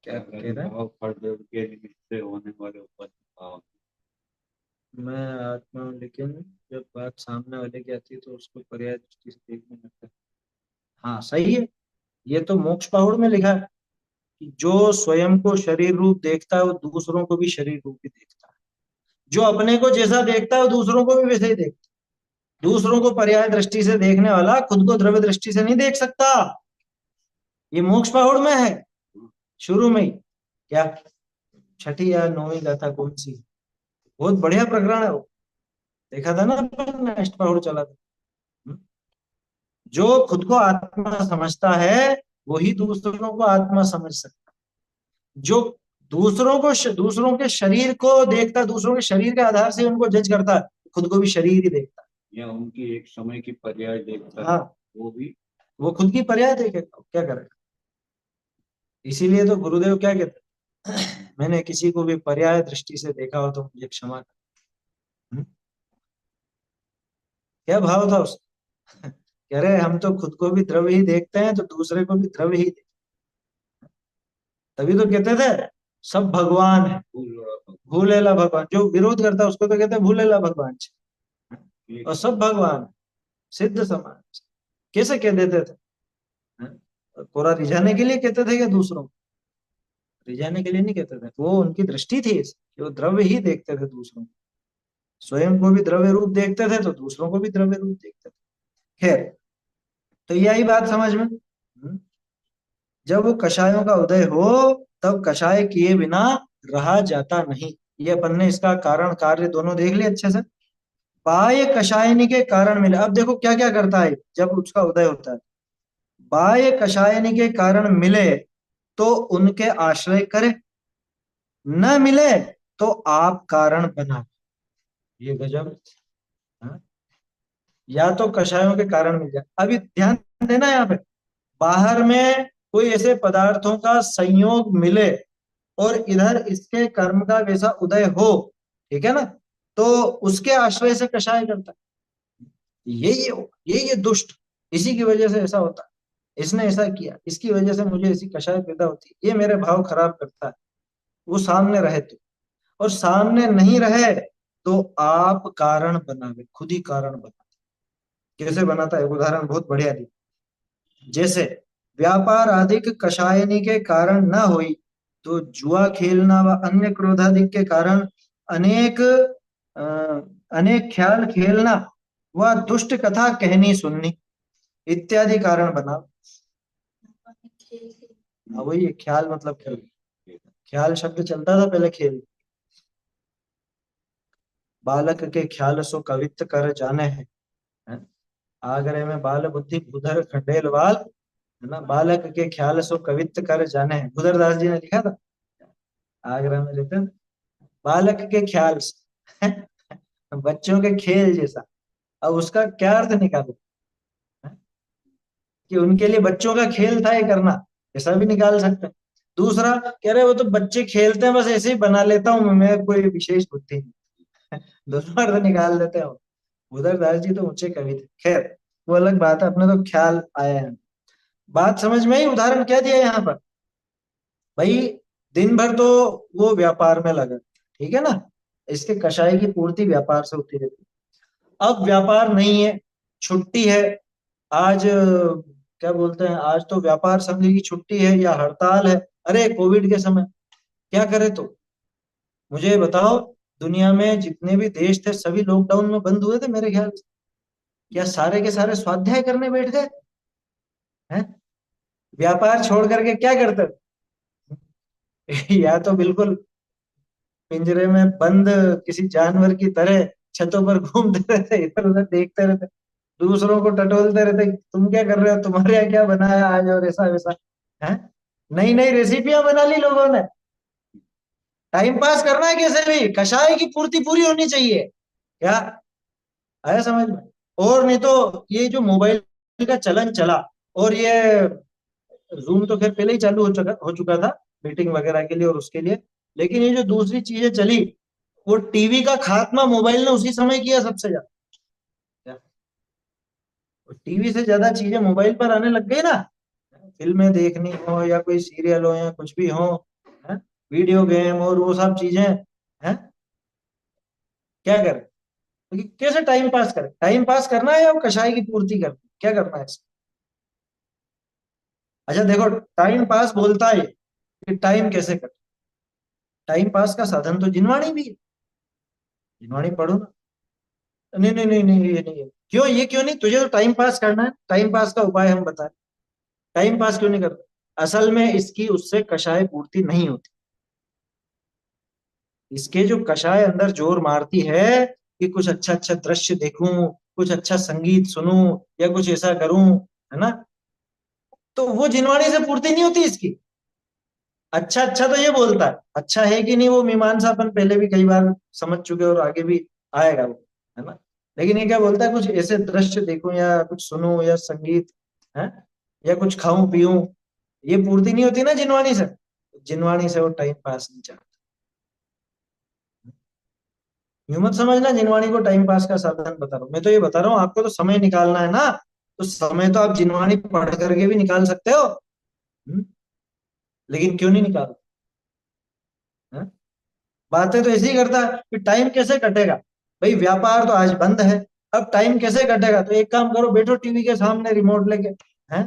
A: क्या कह रहे हैं?
B: भाव फल के निमित्त से होने वाले उपज भाव।
A: मैं आत्मा हूँ, लेकिन जब बात सामने वाले की आती है तो उसको पर्याय दृष्टि से देखने लगता है। हाँ सही है, ये तो मोक्ष पहाड़ में लिखा है कि जो स्वयं को शरीर रूप देखता है वो दूसरों को भी शरीर रूप ही देखता है। जो अपने को जैसा देखता है वो दूसरों को भी वैसे ही देखता है। दूसरों को पर्याय दृष्टि से देखने वाला खुद को द्रव्य दृष्टि से नहीं देख सकता। ये मोक्ष पहाड़ में है, शुरू में ही। क्या छठी या नौवीं गाथा कौन सी? बहुत बढ़िया प्रकरण है वो, देखा था ना अपन ने, अष्टपहड़ चला था। हम्म? जो खुद को आत्मा समझता है वही दूसरों को आत्मा समझ सकता है। जो दूसरों के शरीर को देखता है, दूसरों के शरीर के आधार से उनको जज करता है, खुद को भी शरीर ही देखता
B: या उनकी एक समय की पर्याय देखता
A: है।
B: है,
A: हाँ,
B: वो भी
A: वो खुद की पर्याय देखेगा, क्या करेगा। इसीलिए तो गुरुदेव क्या कहते हैं, मैंने किसी को भी पर्याय दृष्टि से देखा हो तो मुझे क्षमा कर। क्या भाव था उसका? कह रहे हम तो खुद को भी द्रव्य ही देखते हैं तो दूसरे को भी द्रव्य ही देखते। तभी तो कहते थे सब भगवान है,
B: भूल रहा था।
A: भूलेला भगवान। जो विरोध करता है उसको तो कहते हैं भूलेला भगवान। और सब भगवान सिद्ध समाज कैसे कह देते थे? हैं? कोरा रिझाने के लिए कहते थे या दूसरों को रिझाने के लिए नहीं कहते थे? वो उनकी दृष्टि थी कि वो द्रव्य ही देखते थे दूसरों को। स्वयं को भी द्रव्य रूप देखते थे तो दूसरों को भी द्रव्य रूप देखते थे। खैर, तो यही बात समझ में। जब वो कषायों का उदय हो तब कषाय किए बिना रहा जाता नहीं। ये अपन ने इसका कारण कार्य दोनों देख लिए अच्छे से। बाह्य कषायनी के कारण मिले। अब देखो क्या क्या करता है जब उसका उदय होता है। बाह्य कषायनी के कारण मिले तो उनके आश्रय करे, न मिले तो आप कारण बना। ये गजब। हाँ? या तो कषायों के कारण मिल जाए। अभी ध्यान देना यहाँ पे, बाहर में कोई ऐसे पदार्थों का संयोग मिले और इधर इसके कर्म का वैसा उदय हो, ठीक है ना, तो उसके आश्रय से कषाय करता है। ये दुष्ट, इसी की वजह से ऐसा होता है, इसने ऐसा किया, इसकी वजह से मुझे ऐसी कषाय पैदा होती है, ये मेरे भाव खराब करता है। वो सामने रहे तो, और सामने नहीं रहे तो आप कारण बनावे, खुद ही कारण बना। कैसे बनाता है? एक उदाहरण बहुत बढ़िया दी। जैसे व्यापार आदिक कषायनी के कारण न हुई तो जुआ खेलना व अन्य क्रोधादिक के कारण अनेक अ, अनेक ख्याल खेलना व दुष्ट कथा कहनी सुननी इत्यादि कारण बना। हाँ, वही है, ख्याल मतलब खेल। ख्याल शब्द चलता था पहले, खेल। बालक के ख्याल सो कवित्त कर जाने हैं, है? आगरे में बाल बुद्धि बुधर खंडेल बाल, है ना, बालक के ख्याल सो कवित्त कर जाने हैं, बुधरदास जी ने लिखा था। आगरा में रहते हैं। बालक के ख्याल से बच्चों के खेल जैसा। अब उसका क्या अर्थ निकालो, है? कि उनके लिए बच्चों का खेल था ये करना, ऐसा भी निकाल सकते हैं। दूसरा कह रहे वो तो बच्चे खेलते हैं बस ऐसे ही बना लेता हूँ मैं, कोई विशेष बुद्धि नहीं। दोनों अर्थ निकाल लेते हैं। उधरदास जी तो ऊंचे कवि थे, खैर वो अलग बात है, अपने तो ख्याल आया है। बात समझ में ही। उदाहरण क्या दिया यहाँ पर? भाई दिन भर तो वो व्यापार में लगा, ठीक है ना, इसके कषाय की पूर्ति व्यापार से होती रहती है। अब व्यापार नहीं है, छुट्टी है, आज क्या बोलते हैं, आज तो व्यापार संघ की छुट्टी है या हड़ताल है। अरे कोविड के समय क्या करे तो? मुझे बताओ, दुनिया में जितने भी देश थे सभी लॉकडाउन में बंद हुए थे मेरे ख्याल से। क्या सारे के सारे स्वाध्याय करने बैठ गए हैं? व्यापार छोड़ करके क्या करते थे? या तो बिल्कुल पिंजरे में बंद किसी जानवर की तरह छतों पर घूमते रहते, इधर उधर देखते रहते, दूसरों को टटोलते रहते, तुम क्या कर रहे हो, तुम्हारे यहाँ क्या बनाया आज, और ऐसा वैसा। है, नई नई रेसिपियां बना ली लोगों ने। टाइम पास करना है कैसे भी, कषाय की पूर्ति पूरी होनी चाहिए। क्या आया समझ में? और नहीं तो ये जो मोबाइल का चलन चला, और ये जूम तो खैर पहले ही चालू हो चुका था मीटिंग वगैरह के लिए और उसके लिए, लेकिन ये जो दूसरी चीजें चली, वो टीवी का खात्मा मोबाइल ने उसी समय किया सबसे ज्यादा। टीवी से ज्यादा चीजें मोबाइल पर आने लग गई ना, फिल्में देखनी हो या कोई सीरियल हो या कुछ भी हो, वीडियो गेम और वो सब चीजें हैं, क्या करें? क्योंकि कैसे टाइम पास करें? टाइम पास करना है या कषाय की पूर्ति करनी है? क्या करना है इसमें? अच्छा देखो, टाइम पास बोलता है कि टाइम कैसे करें। टाइम पास का साधन तो जिनवाणी भी है, जिनवाणी पढ़ो ना। नहीं नहीं नहीं नहीं, ये नहीं है। क्यों, ये क्यों नहीं? तुझे तो टाइम पास करना है, टाइम पास का उपाय हम बताएं। टाइम पास क्यों नहीं करते? असल में इसकी उससे कषाय पूर्ति नहीं होती। इसके जो कषाय अंदर जोर मारती है कि कुछ अच्छा अच्छा दृश्य देखूं, कुछ अच्छा संगीत सुनूं, या कुछ ऐसा करूं, है ना, तो वो जिनवाणी से पूर्ति नहीं होती इसकी। अच्छा अच्छा तो ये बोलता है, अच्छा है कि नहीं वो मीमांसा अपन पहले भी कई बार समझ चुके और आगे भी आएगा वो, है ना। लेकिन ये क्या बोलता है, कुछ ऐसे दृश्य देखूं या कुछ सुनूं या संगीत, है, या कुछ खाऊं पीऊं, ये पूर्ति नहीं होती ना जिनवाणी से। जिनवाणी से वो टाइम पास नहीं चाहता। यूं मत समझना जिनवाणी को टाइम पास का साधन बता रहा हूं, मैं तो ये बता रहा हूँ आपको तो समय निकालना है ना, तो समय तो आप जिनवाणी पढ़ करके भी निकाल सकते हो। हम्म, लेकिन क्यों नहीं निकाल? हैं? बातें तो ऐसे ही करता है कि टाइम कैसे कटेगा। भाई व्यापार तो आज बंद है, अब टाइम कैसे कटेगा? तो एक काम करो, बैठो टीवी के सामने रिमोट लेके, हैं,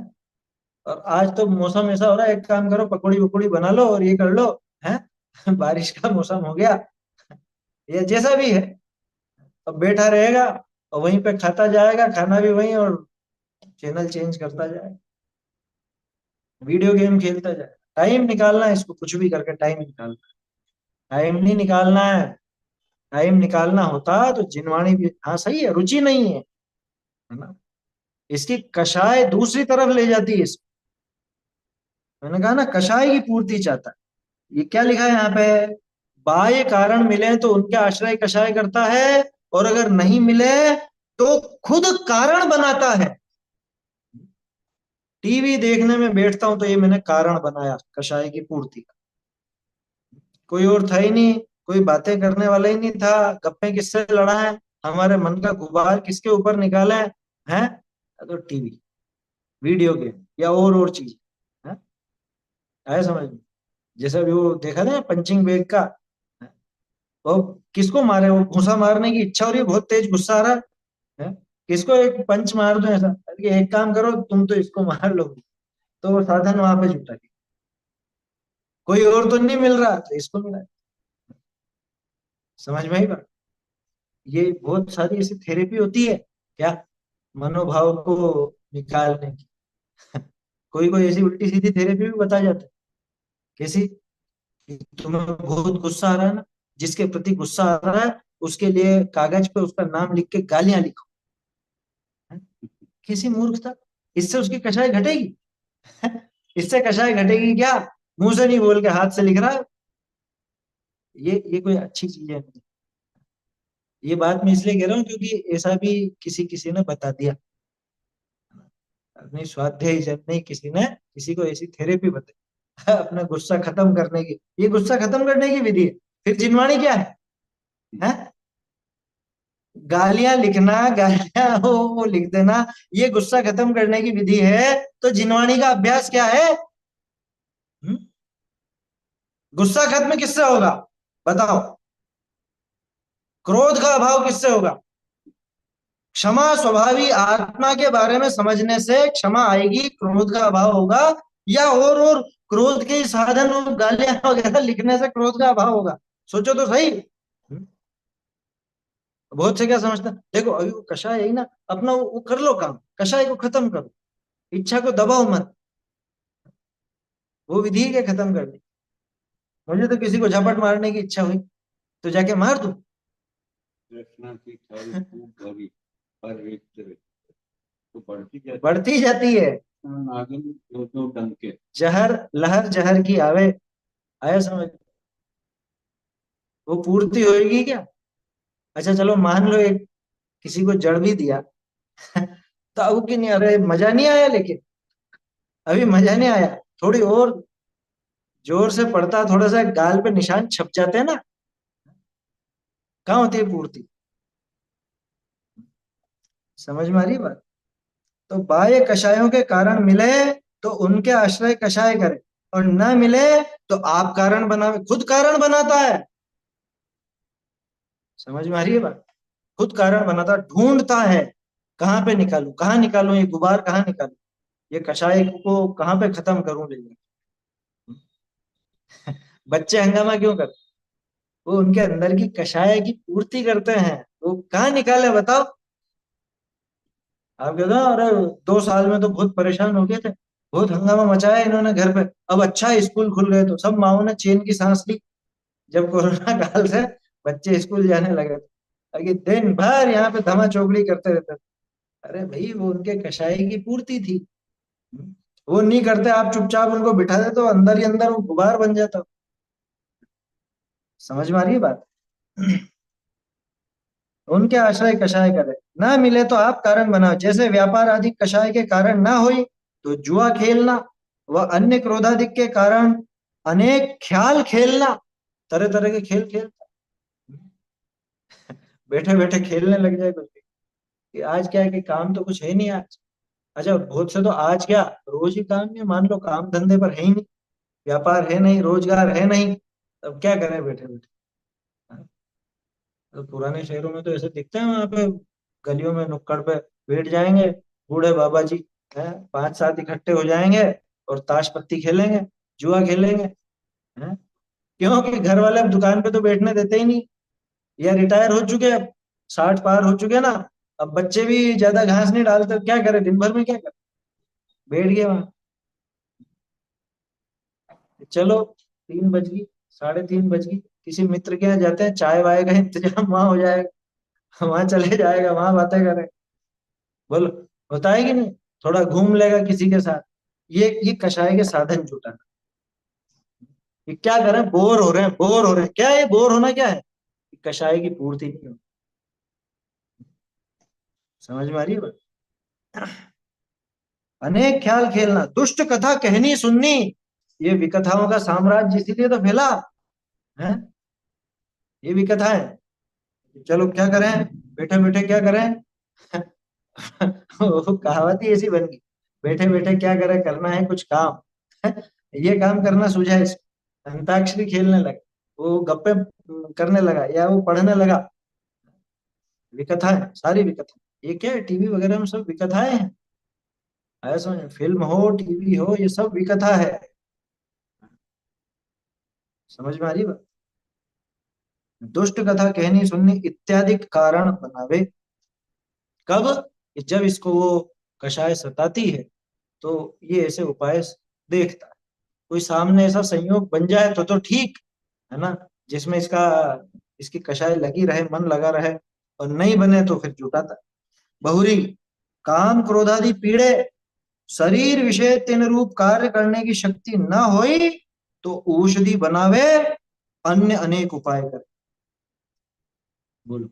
A: और आज तो मौसम ऐसा हो रहा है, एक काम करो, पकौड़ी वकौड़ी बना लो और ये कर लो, हैं। बारिश का मौसम हो गया, ये जैसा भी है, अब बैठा रहेगा और वहीं पे खाता जाएगा, खाना भी वहीं, और चैनल चेंज करता जाएगा, वीडियो गेम खेलता जाएगा। टाइम निकालना है इसको, कुछ भी करके टाइम निकालना। टाइम नहीं निकालना है। टाइम निकालना होता तो जिनवाणी भी, हाँ सही है, रुचि नहीं है ना, इसकी कषाय दूसरी तरफ ले जाती है इसको। मैंने कहा ना, कषाय की पूर्ति चाहता है। ये क्या लिखा है यहाँ पे? बाह्य कारण मिले तो उनके आश्रय कषाय करता है, और अगर नहीं मिले तो खुद कारण बनाता है। टीवी देखने में बैठता हूं तो ये मैंने कारण बनाया कषाय की पूर्ति का। कोई और था ही नहीं, कोई बातें करने वाला ही नहीं था, गप्पे किससे लड़ा है, हमारे मन का गुबार किसके ऊपर निकाला है? तो टीवी, वीडियो गेम या और चीज, है, आया समझ में? जैसे अभी वो देखा था ना पंचिंग बैग का, है? वो किसको मारे, वो घुसा मारने की इच्छा हो रही है, बहुत तेज गुस्सा आ रहा है? किसको एक पंच मार दो ऐसा कि एक काम करो तुम तो इसको मार लो, तो वो साधन वहां पे जुटा है। कोई और तो नहीं मिल रहा तो इसको मिला। समझ में आई बात? ये बहुत सारी ऐसी थेरेपी होती है क्या, मनोभाव को निकालने की। कोई कोई ऐसी उल्टी सीधी थेरेपी भी बता जाता है। कैसी? कि तुम्हें बहुत गुस्सा आ रहा है ना, जिसके प्रति गुस्सा आ रहा है उसके लिए कागज पे उसका नाम लिख के गालियां लिखो। हैं? कैसी मूर्खता! इससे उसकी कषाय घटेगी? इससे कषाय घटेगी क्या? मुंह से नहीं बोल के हाथ से लिख रहा है। ये कोई अच्छी चीज है नहीं। ये बात मैं इसलिए कह रहा हूँ क्योंकि ऐसा भी किसी किसी ने बता दिया अपनी स्वाध्याय जब नहीं, किसी ने किसी को ऐसी थेरेपी बताई अपना गुस्सा खत्म करने की। ये गुस्सा खत्म करने की विधि है। फिर जिनवाणी क्या है? गालियां लिखना, गालियां वो लिख देना, ये गुस्सा खत्म करने की विधि है। तो जिनवाणी का अभ्यास क्या है? हम्म? गुस्सा खत्म किससे होगा बताओ? क्रोध का अभाव किससे होगा? क्षमा स्वभावी आत्मा के बारे में समझने से क्षमा आएगी, क्रोध का अभाव होगा। या और क्रोध के साधन और गालियां वगैरह लिखने से क्रोध का अभाव होगा? सोचो तो सही। बहुत से क्या समझता, देखो अभी वो कषाय है ही ना, अपना वो कर लो काम, कषाय को खत्म करो, इच्छा को दबाओ मत। वो विधि है खत्म करने। मुझे तो किसी को झपट मारने की इच्छा हुई तो जाके मार दूं।
B: कृष्णा की थाली खूब भरी, पर एक तरह तो
A: बढ़ती जाती है।
B: नागिन दो दो डंके।
A: जहर लहर जहर की आवे, आया समझ? वो पूर्ति होएगी क्या? अच्छा चलो मान लो एक किसी को जड़ भी दिया तो अब कि नहीं, अरे मजा नहीं आया, लेकिन अभी मजा नहीं आया, थोड़ी और जोर से पड़ता, थोड़ा सा गाल पे निशान छप जाते हैं ना, कहाँ होती है पूर्ति? समझ में आ रही बात? तो बाह्य कषायों के कारण मिले तो उनके आश्रय कषाय करे, और ना मिले तो आप कारण बनावे, खुद कारण बनाता है। समझ में आ रही है बात? खुद कारण बनाता, ढूंढता है कहाँ पे निकालूं, कहाँ निकालूं, ये गुबार कहाँ निकालूं, ये कषाय को कहाँ पे खत्म करूं ले जाके। बच्चे हंगामा क्यों करते? वो उनके अंदर की कषाय की पूर्ति करते हैं, वो कहाँ निकाले बताओ। आप कहते हो अरे 2 साल में तो बहुत परेशान हो गए थे, बहुत हंगामा मचाया इन्होंने घर पे, अब अच्छा है स्कूल खुल गए तो सब माओ ने चैन की सांस ली। जब कोरोना काल से बच्चे स्कूल जाने लगे थे, अरे दिन भर यहाँ पे धमा चौकड़ी करते रहते थे। अरे भाई वो उनके कषाय की पूर्ति थी। वो नहीं करते, आप चुपचाप उनको बिठा दे तो अंदर ही अंदर वो गुबार बन जाता। समझ में आ रही है बात? उनके आश्रय कषाय करे, ना मिले तो आप कारण बनाओ। जैसे व्यापार आदि कषाय के कारण ना होई तो जुआ खेलना व अन्य क्रोधादि के कारण अनेक ख्याल खेलना, तरह तरह के खेल खेलता, बैठे बैठे खेलने लग जाए कुछ भी। कि आज क्या है कि काम तो कुछ है नहीं आज। अच्छा बहुत से तो आज क्या रोज ही काम नहीं, मान लो काम धंधे पर है ही नहीं, व्यापार है नहीं, रोजगार है नहीं, तब क्या करें बैठे बैठे। तो पुराने शहरों में तो ऐसे दिखते हैं, वहां पे गलियों में नुक्कड़ पे बैठ जाएंगे बूढ़े बाबा जी, हैं 5-7 इकट्ठे हो जाएंगे और ताश पत्ती खेलेंगे, जुआ खेलेंगे। हैं क्योंकि घर वाले अब दुकान पे तो बैठने देते ही नहीं, या रिटायर हो चुके हैं अब, 60 पार हो चुके हैं ना। अब बच्चे भी ज्यादा घास नहीं डालते, क्या करे दिन भर में क्या करे, बैठ गए वहां। चलो 3 बज गई, 3:30 बज गई, किसी मित्र के यहाँ जाते हैं, चाय वाय का इंतजाम वहां हो जाएगा, वहां चले जाएगा, वहां बातें करें। बोलो, होता है कि नहीं? थोड़ा घूम लेगा किसी के साथ। ये कषाय के साधन जुटाना। ये क्या करें, बोर हो रहे हैं, बोर हो रहे हैं, क्या है बोर होना, क्या है? कषाय की पूर्ति नहीं हो। समझ में आ रही है बात? अनेक ख्याल खेलना, दुष्ट कथा कहनी सुननी, ये विकथाओं का साम्राज्य इसीलिए तो फैला है। ये विकथा है। चलो क्या करें, बैठे बैठे क्या करें। वो कहावत ही ऐसी बन गई, बैठे बैठे क्या करें, करना है कुछ काम। ये काम करना सूझा इसको, अंताक्षरी खेलने लगा, वो गप्पे करने लगा, या वो पढ़ने लगा। विकथा है, सारी विकथा। ये क्या है, टीवी वगैरह में सब विकथाएं हैं। ऐसा समझ, फिल्म हो टीवी हो, ये सब विकथा है। समझ में आ रही बात? दुष्ट कथा कहनी सुननी इत्यादि कारण बनावे। कब? कि जब इसको वो कषाय सताती है तो ये ऐसे उपाय देखता है। कोई सामने ऐसा संयोग बन जाए तो ठीक है ना, जिसमें इसकी कषाय लगी रहे, मन लगा रहे, और नहीं बने तो फिर जुटाता है। बहुरी काम क्रोधादि पीड़े, शरीर विषय तीन रूप कार्य करने की शक्ति न होई तो औषधि बनावे, अन्य अनेक उपाय करे। बोलो,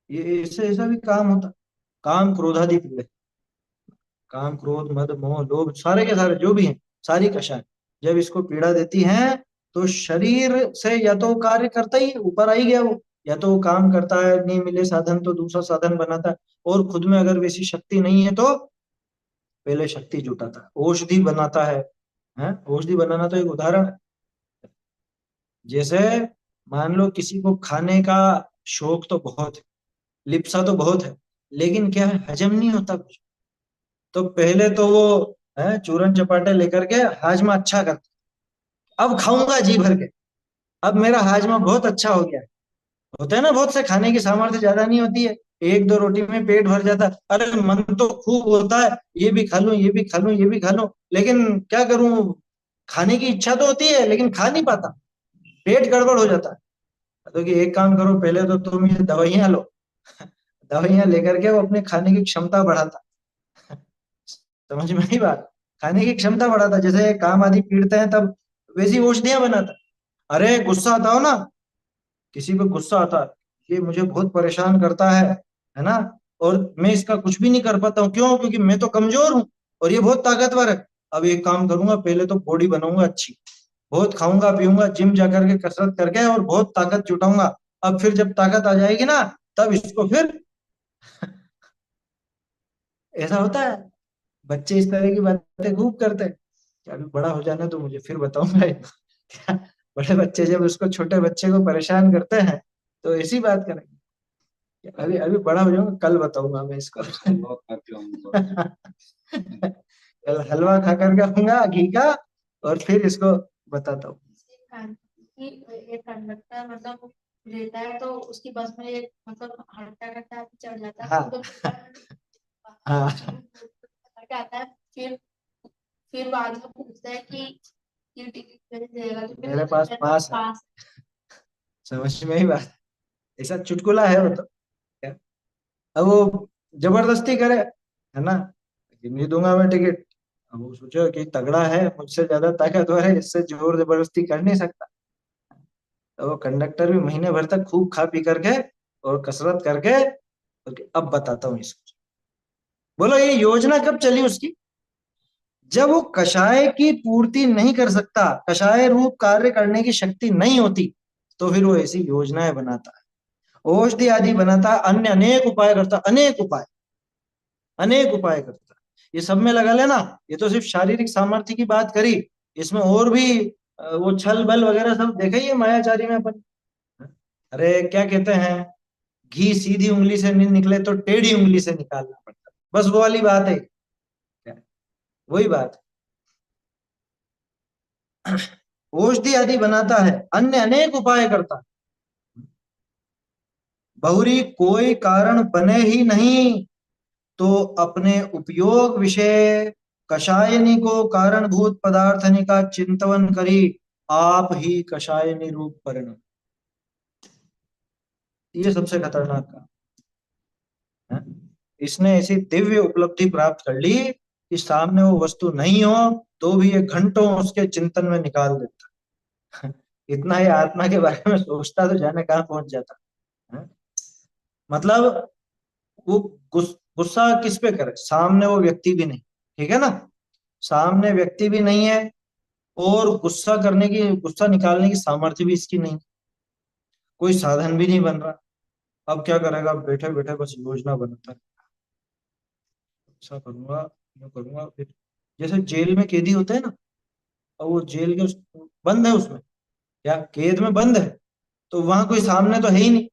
A: ये ऐसे ऐसा भी काम होता। काम क्रोधादि पीड़े, काम क्रोध मद मोह लोभ सारे के सारे जो भी हैं, सारी कषाय जब इसको पीड़ा देती हैं तो शरीर से या तो कार्य करता ही है, ऊपर आ ही गया वो, या तो वो काम करता है, नहीं मिले साधन तो दूसरा साधन बनाता है, और खुद में अगर वैसी शक्ति नहीं है तो पहले शक्ति जुटाता है, औषधि बनाता है। हैं औषधि बनाना तो एक उदाहरण है। जैसे मान लो किसी को खाने का शौक तो बहुत है, लिप्सा तो बहुत है, लेकिन क्या है, हजम नहीं होता कुछ। तो पहले तो वो है चूरन चपाटे लेकर के हाजमा अच्छा करता, अब खाऊंगा जी भर के, अब मेरा हाजमा बहुत अच्छा हो गया है। होता है ना, बहुत से खाने की सामर्थ्य ज्यादा नहीं होती है, 1-2 रोटी में पेट भर जाता है, अरे मन तो खूब होता है, ये भी खा लूं, ये भी खा लूं, ये भी खा लूं, लेकिन क्या करूं, खाने की इच्छा तो होती है लेकिन खा नहीं पाता, पेट गड़बड़ हो जाता है। तो कि एक काम करो, पहले तो तुम ये दवाइयां लो, दवाइयां लेकर के वो अपने खाने की क्षमता बढ़ाता। समझ में नहीं बात? खाने की क्षमता बढ़ाता, जैसे काम आदि पीड़ते हैं तब वैसी औषधियां बनाता। अरे गुस्सा आता हो ना, किसी पे गुस्सा आता है, ये मुझे बहुत परेशान करता है ना, और मैं इसका कुछ भी नहीं कर पाता हूँ, क्यों? क्योंकि मैं तो कमजोर हूँ और ये बहुत ताकतवर है। अब एक काम करूंगा, पहले तो बॉडी बनाऊंगा अच्छी, बहुत खाऊंगा पीऊंगा, जिम जा करके कसरत करके और बहुत ताकत जुटाऊंगा। अब फिर जब ताकत आ जाएगी ना, तब इसको फिर ऐसा होता है, बच्चे इस तरह की बातें खूब करते हैं। कि अभी बड़ा हो जाने तो मुझे फिर बताऊंगा। क्या बड़े बच्चे जब उसको छोटे बच्चे को परेशान करते हैं तो ऐसी बात करेंगे कि अभी अभी बड़ा हो जाऊंगा, कल बताऊंगा मैं इसको।
B: हलवा खा के आऊंगा।
A: कल हलवा खा करके आऊंगा घी का, और फिर इसको बताता हूँ।
D: कि एक कंडक्टर मतलब रहता है तो उसकी बस में एक मतलब हल्का करता है चढ़ जाता है
A: हाँ
D: तो
A: हाँ
D: करके आता है, फिर बाद में पूछता है कि ये टिकट कैसे देगा, तो फिर
A: मेरे
D: वो
A: पास
D: कहता है,
A: पास है।
D: पास।
A: समझ में ही बात, ऐसा चुटकुला है वो तो। क्या अब वो जबरदस्ती करे, है ना, कि नहीं दूंगा मैं टिकट। अब वो सोचो कि तगड़ा है, मुझसे ज्यादा ताकतवर है, इससे जोर जबरदस्ती कर नहीं सकता। तो वो कंडक्टर भी महीने भर तक खूब खा पी करके और कसरत करके, और कि अब बताता हूँ इसको। बोलो ये योजना कब चली उसकी? जब वो कषाय की पूर्ति नहीं कर सकता, कषाय रूप कार्य करने की शक्ति नहीं होती, तो फिर वो ऐसी योजनाएं बनाता है, औषधि आदि बनाता है, अन्य अनेक उपाय करता है, अनेक उपाय करता है। ये सब में लगा लेना, ये तो सिर्फ शारीरिक सामर्थ्य की बात करी, इसमें और भी वो छल बल वगैरह सब देखा ही है मायाचारी में अपन। अरे क्या कहते हैं, घी सीधी उंगली से नहीं निकले तो टेढ़ी उंगली से निकालना पड़ता है, बस वो वाली बात है। क्या? वही बात है। औषधि आदि बनाता है, अन्य अनेक उपाय करता है, बहुरी कोई कारण बने ही नहीं तो अपने उपयोग विषय कषायनी को कारणभूत पदार्थनि का चिंतवन करी, आप ही कषायनी रूप परिणम। ये सबसे खतरनाक काम है। इसने ऐसी दिव्य उपलब्धि प्राप्त कर ली कि सामने वो वस्तु नहीं हो तो भी ये घंटों उसके चिंतन में निकाल देता है। इतना ही आत्मा के बारे में सोचता तो जाने कहाँ पहुंच जाता है। मतलब वो गुस्सा किस पे करे, सामने वो व्यक्ति भी नहीं, ठीक है ना, सामने व्यक्ति भी नहीं है, और गुस्सा करने की, गुस्सा निकालने की सामर्थ्य भी इसकी नहीं, कोई साधन भी नहीं बन रहा। अब क्या करेगा, बैठे बैठे बस योजना बनाता है, ऐसा करूंगा, ये करूंगा, फिर जैसे जेल में कैदी होते हैं ना, और वो जेल के बंद है उसमें, या कैद में बंद है, तो वहां कोई सामने तो है ही नहीं,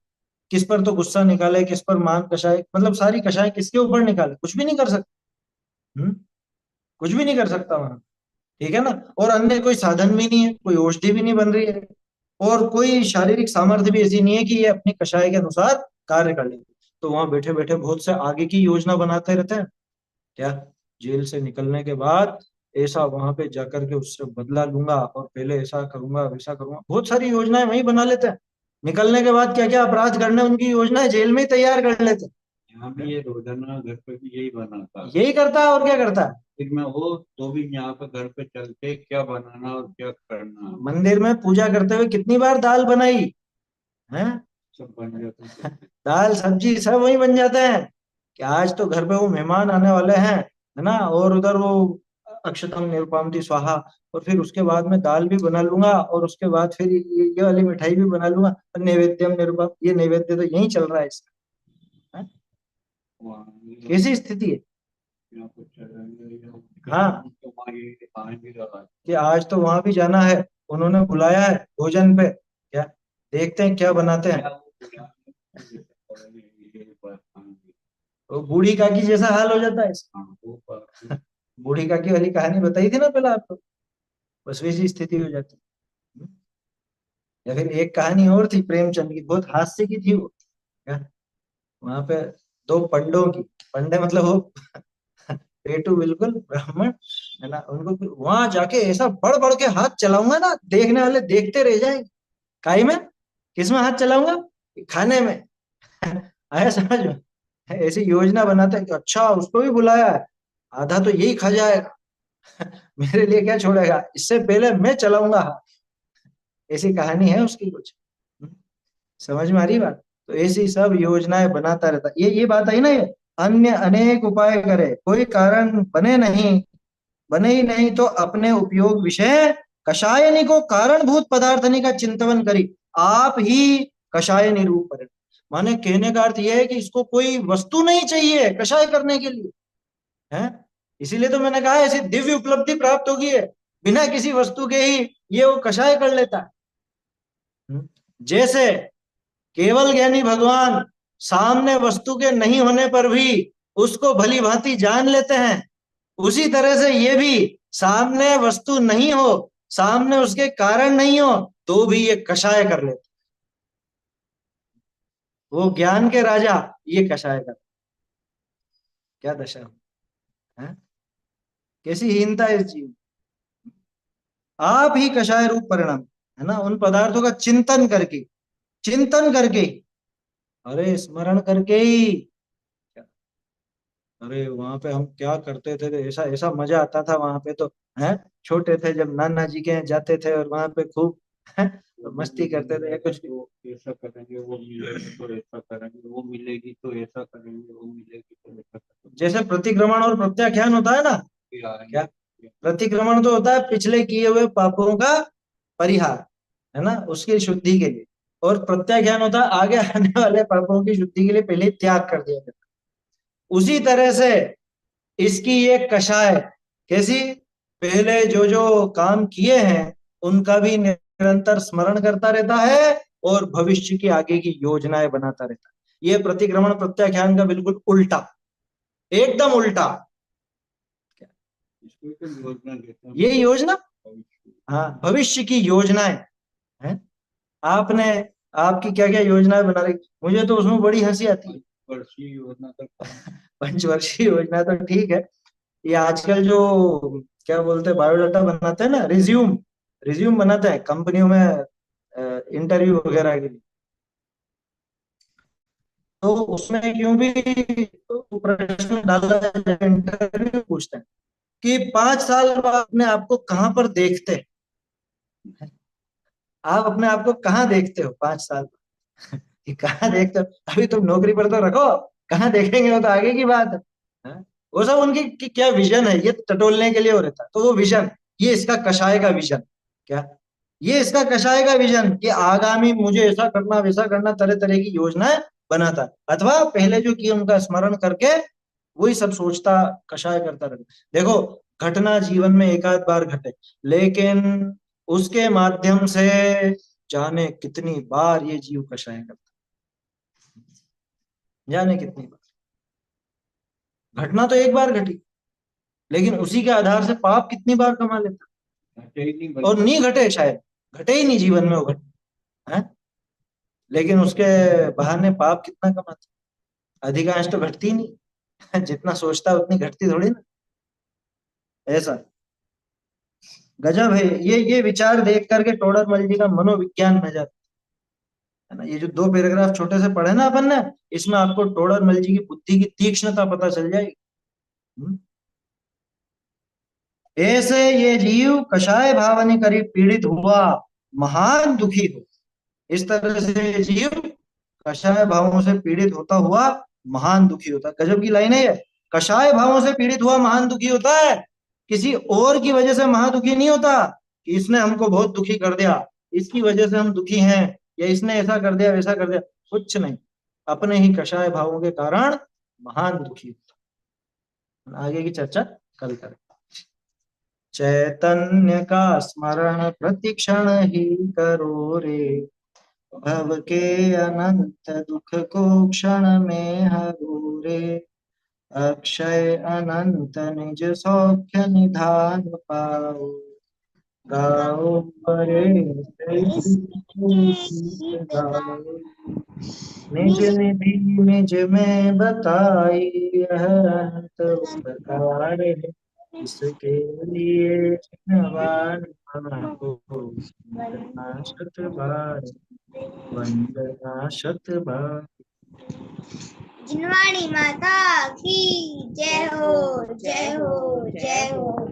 A: किस पर तो गुस्सा निकाले, किस पर मान कषाय, मतलब सारी कषाय किसके ऊपर निकाले, कुछ भी नहीं कर सकता। कुछ भी नहीं कर सकता वहां, ठीक है ना। और अन्य कोई साधन भी नहीं है, कोई औषधि भी नहीं बन रही है, और कोई शारीरिक सामर्थ्य भी ऐसी नहीं है कि ये अपनी कषाय के अनुसार कार्य कर ले। तो वहां बैठे बैठे बहुत से आगे की योजना बनाते रहते हैं। क्या, जेल से निकलने के बाद ऐसा वहां पे जाकर के उससे बदला लूंगा, और पहले ऐसा करूंगा वैसा करूंगा, बहुत सारी योजनाएं वही बना लेते हैं। निकलने के बाद क्या क्या अपराध करने हैं, उनकी योजनाएं जेल में ही तैयार कर लेते हैं।
B: यहाँ भी ये रोजाना घर पे भी यही बनाता है।
A: यही करता है, और क्या करता है।
B: फिर मैं हो तो भी यहाँ पे घर पे चल के क्या बनाना और क्या करना
A: मंदिर में पूजा करते हुए कितनी बार दाल बनाई है,
B: सब बन जाता है।
A: दाल सब्जी सब वही बन जाते हैं, कि आज तो घर पे वो मेहमान आने वाले हैं, है ना, और उधर वो अक्षतम निरुपामती स्वाहा, और फिर उसके बाद में दाल भी बना लूंगा, और उसके बाद फिर ये वाली मिठाई भी बना लूंगा, और नैवेद्यम निरुपम, ये नैवेद्य तो यही चल रहा है इसका। हैं?
B: वहाँ ये
A: कैसी स्थिति है।
B: यहाँ पे चलेंगे
A: हाँ,
B: तो वहाँ ये आएंगे रहा
A: कि आज तो वहां भी जाना है, उन्होंने बुलाया है भोजन पे, क्या देखते हैं क्या बनाते हैं। वो बूढ़ी काकी जैसा हाल हो जाता है इसका। बूढ़ी काकी वाली कहानी बताई थी ना पहले आपको, बस वैसी स्थिति हो जाती है। या फिर एक कहानी और थी प्रेमचंद की, बहुत हास्य की थी वो। क्या, वहां पे दो पंडों की, पंडे मतलब वो पेटू बिल्कुल ब्राह्मण, है ना, उनको वहां जाके ऐसा बढ़ बढ़ के हाथ चलाऊंगा ना, देखने वाले देखते रह जाएंगे। काई में, किस में हाथ चलाऊंगा, खाने में। आया समझ में, ऐसी योजना बनाते हैं कि अच्छा उसको भी बुलाया है, आधा तो यही खा जाएगा, मेरे लिए क्या छोड़ेगा, इससे पहले मैं चलाऊंगा हाथ। ऐसी कहानी है उसकी कुछ। समझ में आ रही बात। तो ऐसी सब योजनाएं बनाता रहता, ये बात आई ना, ये अन्य अनेक उपाय करे, कोई कारण बने ही नहीं तो अपने उपयोग विषय कषायनी को कारणभूत पदार्थनी का चिंतवन करी, आप ही कषायनी रूप पर। माने कहने का अर्थ यह है कि इसको कोई वस्तु नहीं चाहिए कषाय करने के लिए, है। इसीलिए तो मैंने कहा ऐसी दिव्य उपलब्धि प्राप्त होगी है, बिना किसी वस्तु के ही ये वो कषाय कर लेता है। जैसे केवल ज्ञानी भगवान सामने वस्तु के नहीं होने पर भी उसको भली भांति जान लेते हैं, उसी तरह से ये भी सामने वस्तु नहीं हो, सामने उसके कारण नहीं हो, तो भी ये कषाय कर लेते। वो ज्ञान के राजा, ये कषाय कर। क्या दशा है? कैसी हीनता है इस जीव। आप ही कषाय रूप परिणाम है ना, उन पदार्थों का चिंतन करके, अरे स्मरण करके ही। अरे वहां पे हम क्या करते थे, तो ऐसा ऐसा मजा आता था वहां पे, तो है छोटे थे जब नाना जी के यहाँ जाते थे और वहां पे खूब तो मस्ती करते थे। कुछ
B: तो ऐसा करेंगे वो मिलेगी, तो ऐसा करेंगे वो मिलेगी, तो ऐसा करेंगे वो मिलेगी, तो ऐसा करेंगे।
A: जैसे प्रतिक्रमण और प्रत्याख्यान होता है ना, क्या प्रतिक्रमण तो होता है पिछले किए हुए पापों का परिहार, है ना, उसकी शुद्धि के लिए, और प्रत्याख्यान होता है आगे आने वाले पापों की शुद्धि के लिए पहले त्याग कर दिया जाता। उसी तरह से इसकी ये कषाय कैसी, पहले जो जो काम किए हैं उनका भी निरंतर स्मरण करता रहता है और भविष्य की आगे की योजनाएं बनाता रहता है। ये प्रतिक्रमण प्रत्याख्यान का बिल्कुल उल्टा, एकदम उल्टा। ये योजना, हाँ, भविष्य की योजनाएं हैं। आपने आपकी क्या क्या योजनाएं बना रही, मुझे तो उसमें बड़ी हंसी आती है।
B: पंचवर्षीय योजना
A: पंचवर्षीय योजना तो ठीक है, ये आजकल जो क्या बोलते हैं बायोडाटा बनाते हैं ना, रिज्यूम बनाते हैं कंपनियों में इंटरव्यू वगैरह के लिए, तो उसमें क्यों भी प्रश्न डाला जाए, इंटरव्यू पूछते हैं कि 5 साल बाद अपने आप को कहां पर देखते हैं, आप अपने आप को कहाँ देखते हो 5 साल कि कहाँ देखते हो, अभी तुम नौकरी पर तो रखो, कहाँ देखेंगे वो तो आगे की बात है। हाँ? वो सब उनकी कि क्या विजन है, ये टटोलने के लिए हो रहता है, तो वो विजन, ये इसका कषाय का विजन, क्या ये इसका कषाय का विजन कि आगामी मुझे ऐसा करना वैसा करना, तरह तरह की योजनाएं बनाता, अथवा पहले जो किए उनका स्मरण करके वही सब सोचता, कषाय करता रहता। देखो घटना जीवन में एक आध बार घटे, लेकिन उसके माध्यम से जाने कितनी बार ये जीव कषाय करता, जाने कितनी बार। घटना तो एक बार घटी, लेकिन उसी के आधार से पाप कितनी बार कमा लेता, और नहीं घटे, शायद घटे ही नहीं जीवन में वो घटे है, लेकिन उसके बहाने पाप कितना कमाता, अधिकांश तो घटती नहीं जितना सोचता है उतनी घटती थोड़ी ना, ऐसा गजब है। ये विचार देख करके टोडरमल जी का मनोविज्ञान नजर है ना, ये जो 2 पैराग्राफ छोटे से पढ़े ना अपन ने, इसमें आपको टोडरमल जी की बुद्धि की तीक्ष्णता पता चल जाएगी। ऐसे ये जीव कषाय भावनी करी पीड़ित हुआ महान दुखी हो, इस तरह से ये जीव कषाय भावों से पीड़ित होता हुआ महान दुखी होता है। गजब की लाइन है ये, कषाय भावों से पीड़ित हुआ महान दुखी होता है, किसी और की वजह से महादुखी नहीं होता कि इसने हमको बहुत दुखी कर दिया, इसकी वजह से हम दुखी हैं, या इसने ऐसा कर दिया वैसा कर दिया, कुछ नहीं, अपने ही कषाय भावों के कारण महान दुखी होता। आगे की चर्चा कल करें। चैतन्य का स्मरण प्रतिक्षण ही करो रे, भव के अनंत दुख को क्षण में हरो रे, अक्षय अनंत निज सौख्य निधान पाओ, गाओ परे निज निधि निज में बताई, यह अनंत उपकार है, इसके लिए जिनवान को वंदना शत बार, वंदना शत बार।
E: जिनवाणी माता की जय हो, जय हो, जय हो।